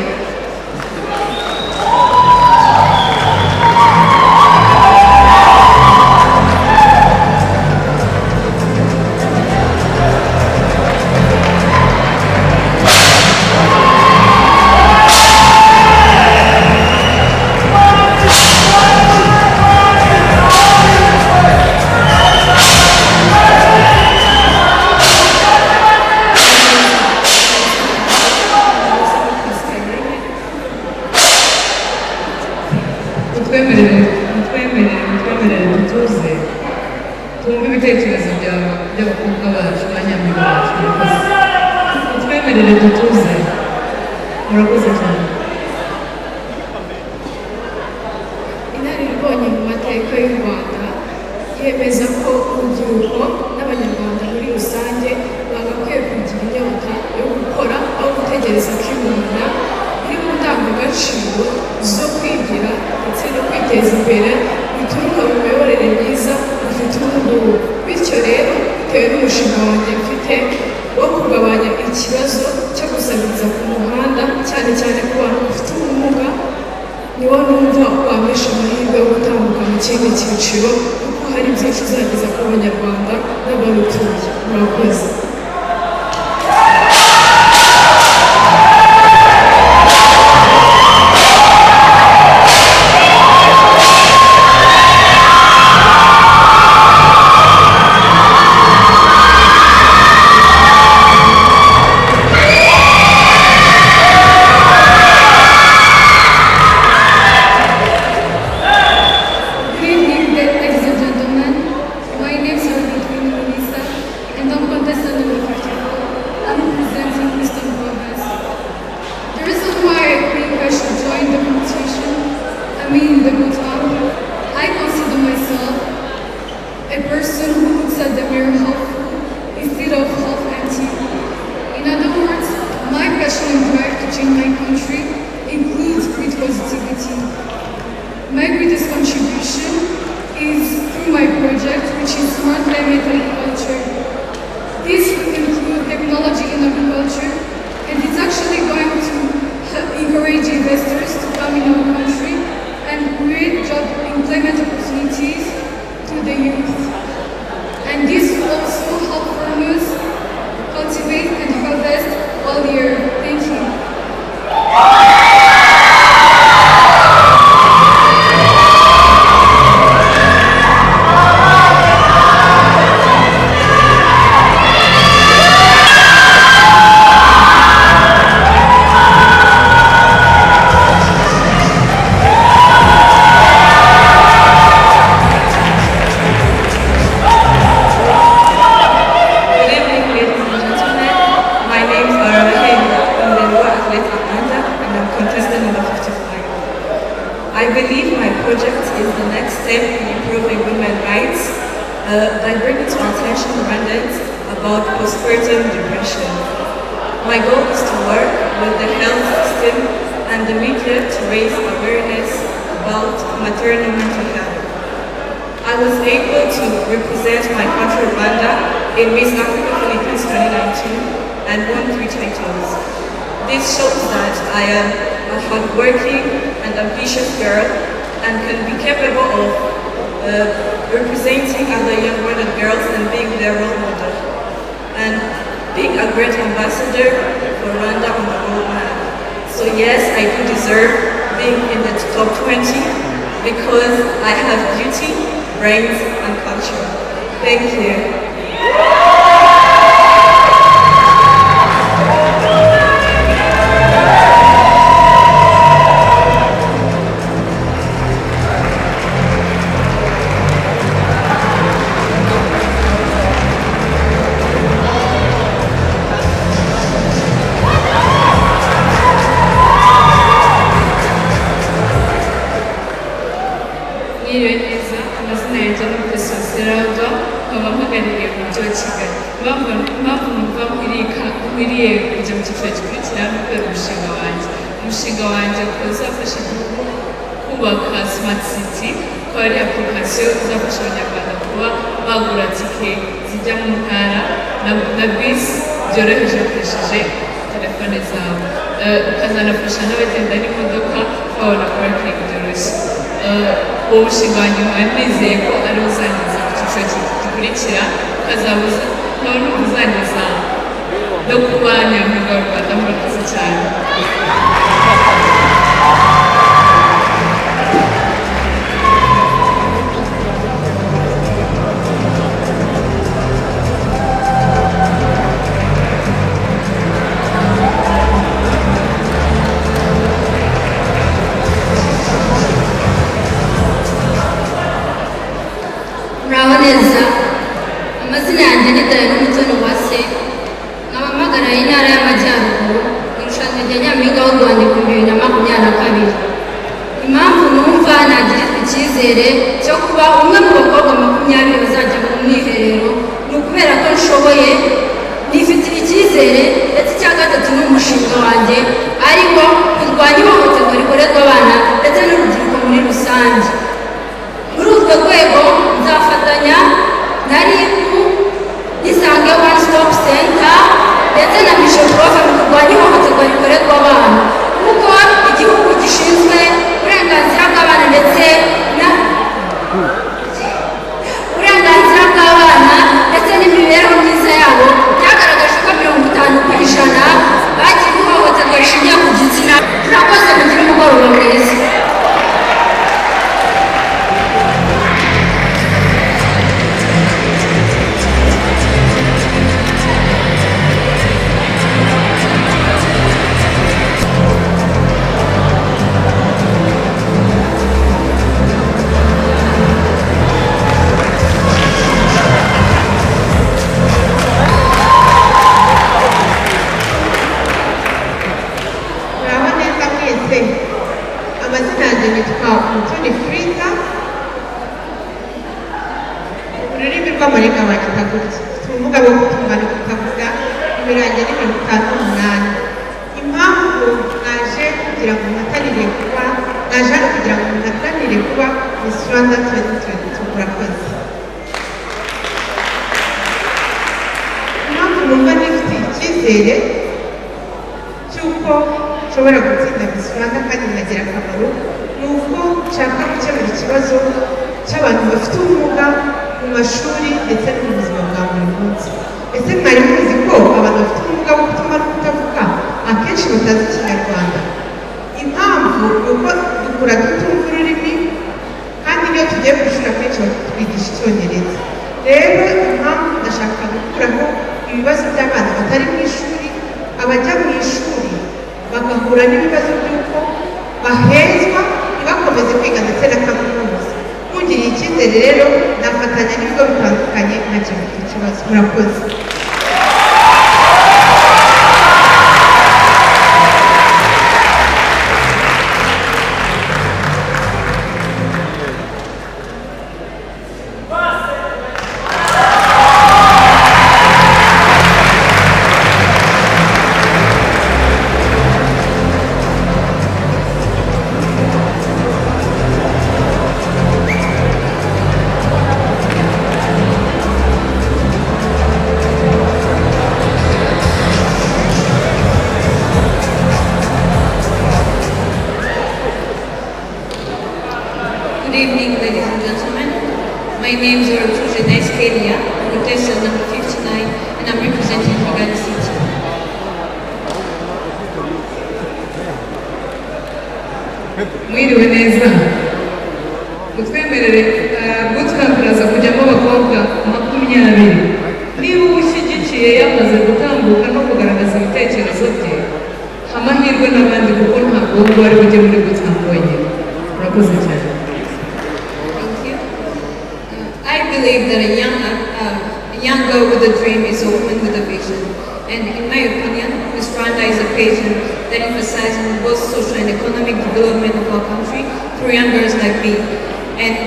mutwemerere dutuze twumve ibitekerezo by'abakobwa bacu ba nyampinga bacu murakoze mutwemerere dutuze murakoze cyane. Inararibonye mu mateka y'u Rwanda yemeza ko urubyiruko n'abanyarwanda muri rusange bagakwiye kugira inyota yo gukora aho gutegereza ko ibintu biri mu ndangagaciro zo kwigira ndetse no kwiteza imbere bituruka mu miyoborere myiza bifite ubukungu. Bityo rero bitewe n'umushinga wanjye mfite wo kugabanya ikibazo cyo gusabiriza ku muhanda cyane cyane ku bantu bafite ubumuga, niwo numva wamesha amahirwe yo gutambuka mu kindi cyiciro kuko hari byinshi uzageza ku banyarwanda n'abarutuye. Murakoze. representing other young Rwandan girls and being their role model, and being a great ambassador for Rwanda on the world map. So yes, I do deserve being in the top 20 because I have beauty, brains, and culture. Thank you. umushinga wanjye uzafasha igihugu kubaka smart city, ko ari application izafasha abanyarwanda kuba bagura tike zijya mu ntara na bisi byoroheje bakoresheje telefone zabo, ukazanafasha n'abagenda n'imodoka babona parking byoroshye. Uwo mushinga wanjye nkaba nizeye ko ari uzangiza ku cyiciro gikurikira, ukazabuza nkaba n'uzangiza no kuba nyampinga w'u Rwanda. Murakoze cyane. Muraboneza, amazina yanjye ni Umutoni Uwase, nkaba mpagarariye intara y'Amajyaruguru mu irushanwa rya Nyampinga w'u Rwanda 2022. Impamvu numva nagirirwa icyizere cyo kuba umwe mu bakobwa 20 bazajya mu mwiherero ni ukubera ko nshoboye, nifitiye icyizere, ndetse icya gatatu ni umushinga wanjye ariwo kurwanya ihohoterwa rikorerwa abana ndetse n'urubyiruko muri rusange. Muri urwo rwego nzafatanya na RIB, Isange One Stop Center ndetse na Mission Prof mu kurwanya ihohoterwa rikorerwa abana, kuko igihugu gishinzwe uburenganzira bw'abana ndetse n'imibereho myiza yabo byagaragaje ko 50% bagiye ihohoterwa rishingiye ku gitsina. Murakoze, mugire umugoroba mwiza. Amazina yanjye nitwa Umutoni Frida, ururimi rw'amarenga banyita gutya, mfite ubumuga bwo kutumva no kutavuga, nimero yanjye ni 58. Impamvu naje kugira ngo mpatanire kuba Miss Rwanda 2022. Murakoze. Impamvu numva nifite icyizere cy'uko nshobora gutsinda Miss Rwanda kandi nkagira akamaro ni uko nshaka gukemura ikibazo cy'abantu bafite ubumuga mu mashuri ndetse no mu buzima bwa buri munsi. Ese mwari muzi ko abantu bafite ubumuga bwo kutumva no kutavuga akenshi batazi Ikinyarwanda? Impamvu ni uko dukura tutumva ururimi, kandi iyo tugiye ku ishuri akenshi batwigisha Icyongereza. Rero impamvu ndashaka gukuraho ibibazo by'abana batari mu ishuri, abajya mu ishuri bagahura n'ibibazo by'uko bahezwa ntibakomeze kwiga ndetse na kaminuza. Mungiriye icyizere rero nafatanya n'ibigo bitandukanye nkakemura icyo kibazo. Murakoze. My name is Aratunguranye, contestant number 59, and I'm representing Uganda City. Mwiriwe neza. Utwemerere bootcamp iraza kujyamo abakobwa 20. Niba ushyigikiye yamaze gutambuka no kugaragaza ibitekerezo bye, amahirwe n'abandi kuko ntabwo wowe wari ujye muri bootcamp wenyine. Murakoze cyane. Thank you. I believe that a young girl with a dream is a woman with a vision. And in my opinion, Miss Rwanda is a pageant that emphasizes on both social and economic development of our country through young girls like me. And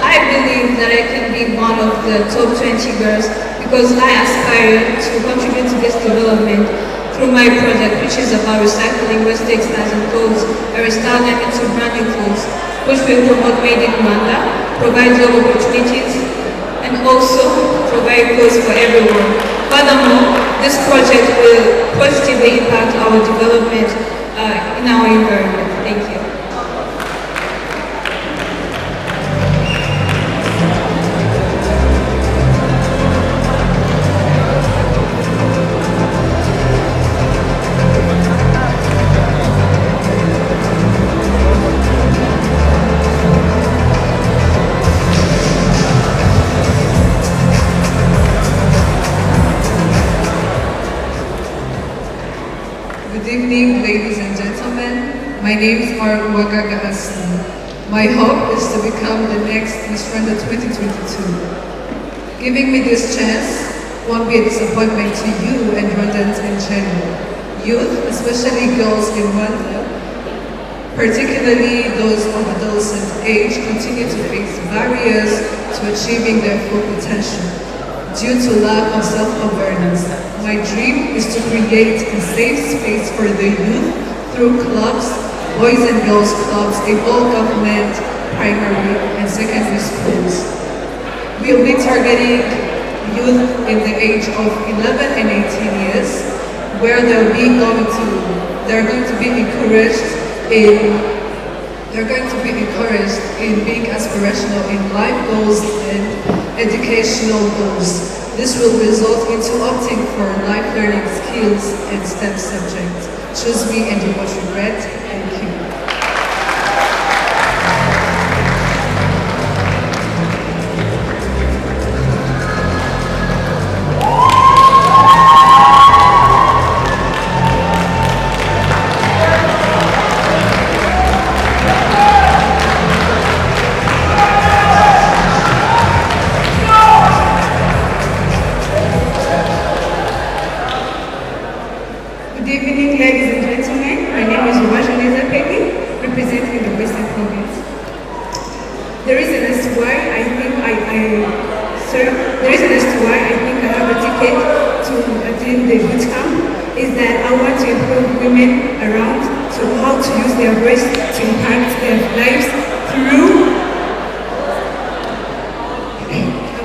I believe that I can be one of the top 20 girls because I aspire to contribute to this development through my project, which is about recycling waste textiles and clothes and restore them into brand new clothes, which will promote Made in Rwanda, provide job opportunities, and also provide clothes for everyone. Furthermore, this project will positively impact our development in our environment. Thank you. Good evening, ladies and gentlemen. My name is RWANDA. My hope is to become the next Miss Rwanda 2022. Giving me this chance won't be a disappointment to you and Rwandans in general. Youth, especially girls in Rwanda, particularly those of adolescent age, continue to face barriers to achieving their full potential due to lack of self-awareness. My dream is to create a safe space for the youth through clubs, boys and girls clubs in all government, primary and secondary schools. We'll be targeting youth in the age of 11 and 18 years, where they're going to be encouraged in being aspirational in life goals and educational goals. This will result into opting for life learning skills and STEM subjects. Choose me and you won't regret. Thank you. Good evening, ladies and gentlemen. My name is Janett, representing the Western Province. The reason as to why I think I have a ticket to attend the boot camp is that I want to improve women around to how to use their voice to impact their lives through. I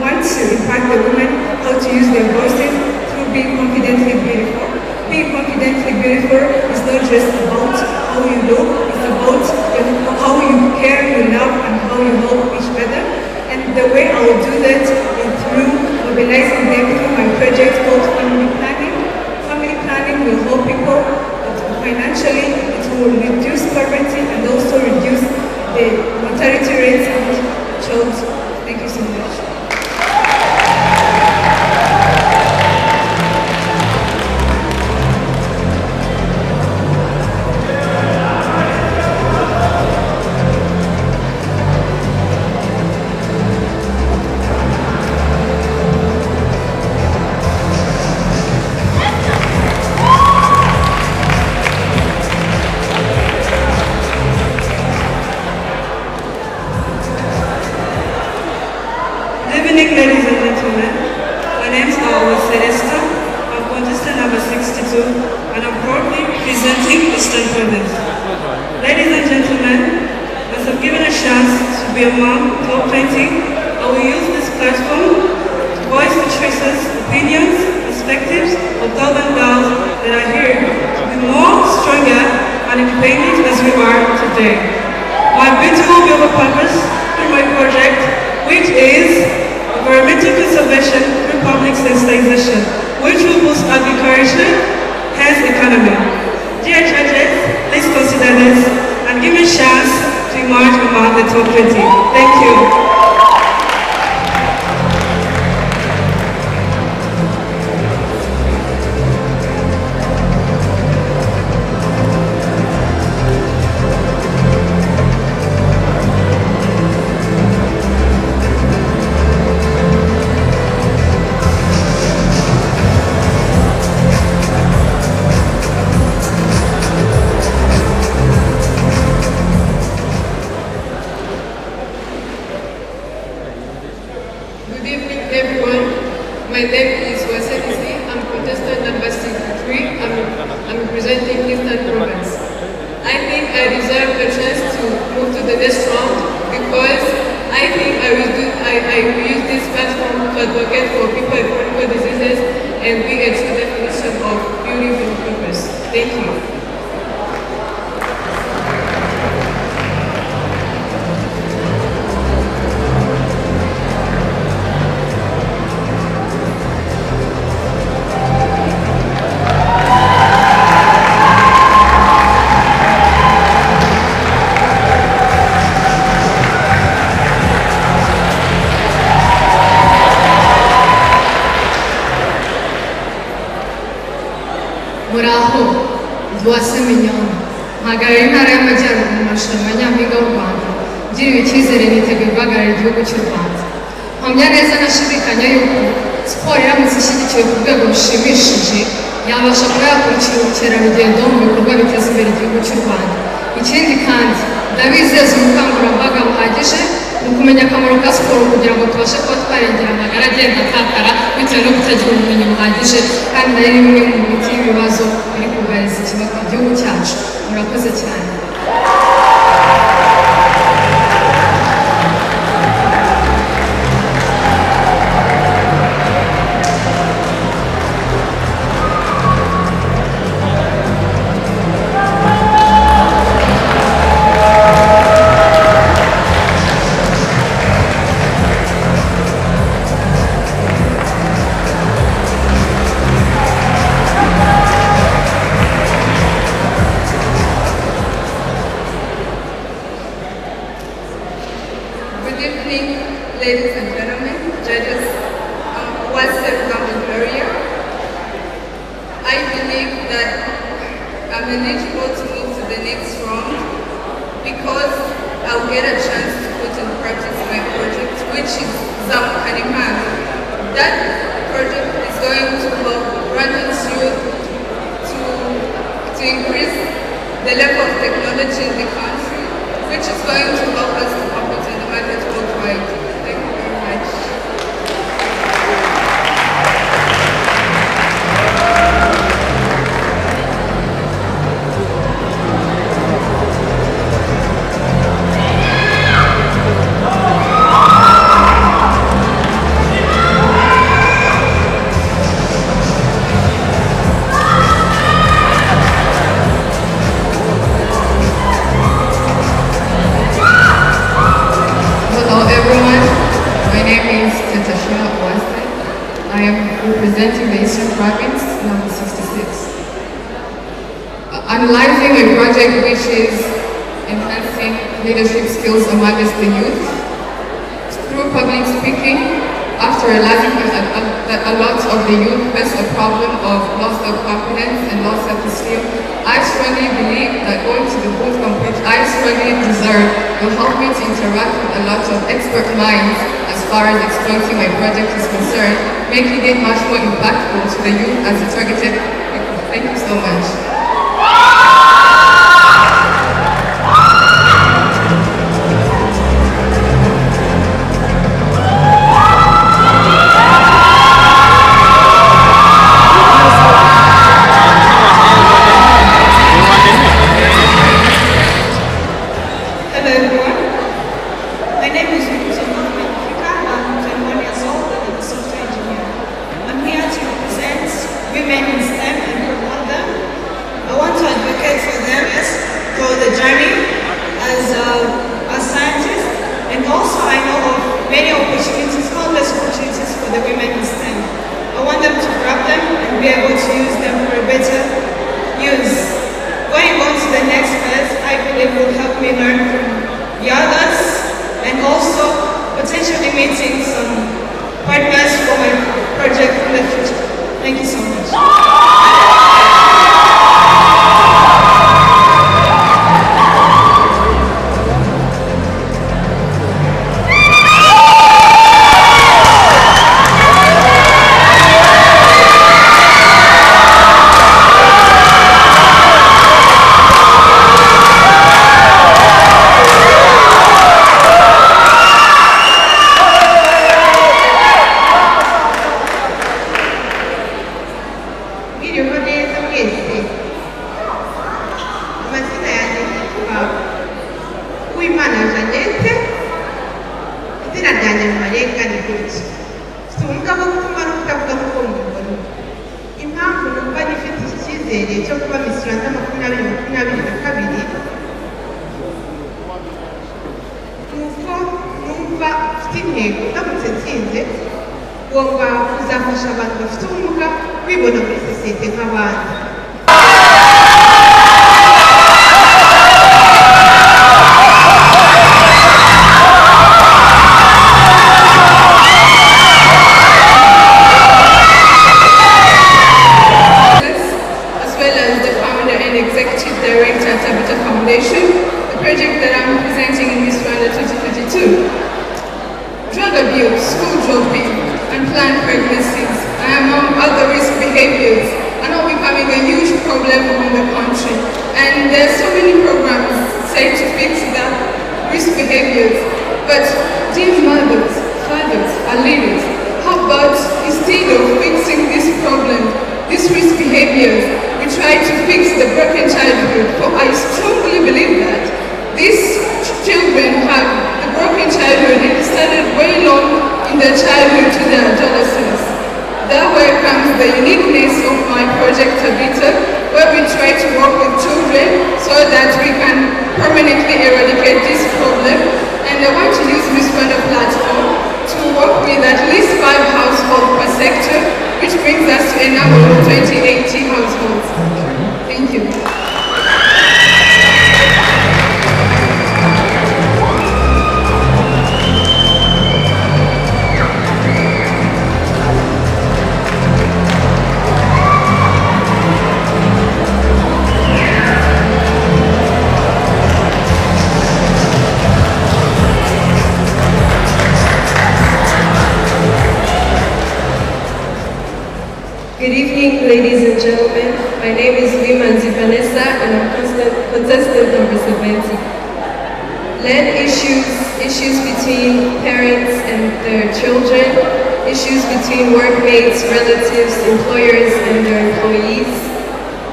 want to impact the women how to use their voices through being confidently beautiful. Being confidently beautiful is not just about how you look, it's about how you care, you love, and how you help each other. And the way I will do that is through mobilizing them through my project called Family Planning. Family Planning will help people financially, it will reduce poverty and also reduce the mortality rates of children. Thank you so much. Good evening, ladies and gentlemen. My name is Celesta. I'm contestant number 62, and I'm proudly presenting Eastern Province. Ladies and gentlemen, as I'm given a chance to be among top 20, I will use this platform to voice the choices, opinions, perspectives of thousand girls that are here to be more stronger and independent as we are today. My beautiful global purpose through my project, which is to boost agriculture, hence economy. Dear judges, please consider this and give me a chance to emerge among the top 20. Thank you. My name is Wasenisi. I'm contestant number 63. I'm representing Eastern Province. I think I deserve a chance to move to the next round because I think I will use this platform to advocate for people with chronic diseases and be a true definition of beauty with purpose. Thank you. Duase Mignone, mpagarara intara y'Amajyaruguru mu marushanwa y'Nyampinga w'u Rwanda, ngiriwe icyizere niteguye guhagararira igihugu cy'u Rwanda. Mpamya neza nashidikanya yuko siporo iramutse ishyigikiwe ku rwego rushimishije yabasha kuba yakurikira ubukerarugendo mu bikorwa biteza imbere igihugu cy'u Rwanda. Ikindi kandi ndabizeza ubukangurambaga buhagije mu kumenya akamaro ka siporo kugira ngo tubashe kuba twarengera amagara agenda atakara bitewe no kutagira ubumenyi buhagije, kandi nari bimwe mu miti y'ibibazo biri kugariza igihugu cyacu. Murakoze cyane. Ladies and gentlemen, judges, once welcome earlier, I believe that I'm eligible to move to the next round because I'll get a chance to put in practice my project, which is Zamukanimana. That project is going to help Rwandan's youth to increase the level of technology in the country, which is going to help us to compete in the market worldwide. I am representing the Eastern Province, number 66. I'm launching a project which is enhancing leadership skills amongst the youth. Through public speaking, after realizing that a lot of the youth face a problem of loss of confidence and low self-esteem, I strongly believe that going to the bootcamp, which I strongly deserve, will help me to interact with a lot of expert minds as far as exploiting my project is concerned, making it much more impactful to the youth as a targeted people. Thank you so much. icyizere cyo kuba Miss Rwanda 2022 nuko numva mfite intego ndamutse nsinze ngomba kuzafasha abantu bafite ubumuga kwibona muri sosiyete nk'abandi. The project that I'm presenting in Miss Rwanda 2022. Drug abuse, school dropping, unplanned pregnancies, and among other risk behaviors are now becoming a huge problem in the country. And there are so many programs set to fix the risk behaviors. But dear mothers, fathers, and leaders, how about instead of fixing this problem, these risk behaviors, we try to fix the broken childhood? For I strongly believe that these children have the broken childhood and started way long in their childhood to their adolescence. That way comes the uniqueness of my project Tabita, where we try to work with children so that we can permanently eradicate this problem. And I want to use Miss Rwanda platform to work with at least 5 households per sector, which brings us to a number of 2080 households. Thank you. Good evening, ladies and gentlemen. My name is Iyumvire Vanessa, and I'm contestant number 70. Land issues between parents and their children, issues between workmates, relatives, employers, and their employees.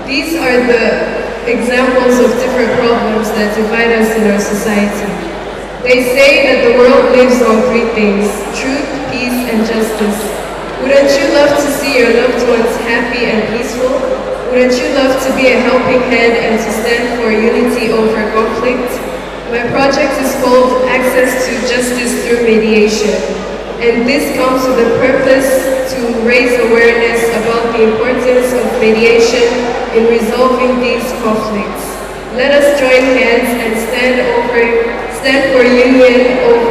These are the examples of different problems that divide us in our society. They say that the world lives on 3 things: truth, peace, and justice. Wouldn't you love to see your loved ones happy and peaceful? Wouldn't you love to be a helping hand and to stand for unity over conflict? My project is called Access to Justice Through Mediation, and this comes with the purpose to raise awareness about the importance of mediation in resolving these conflicts. Let us join hands and stand for union over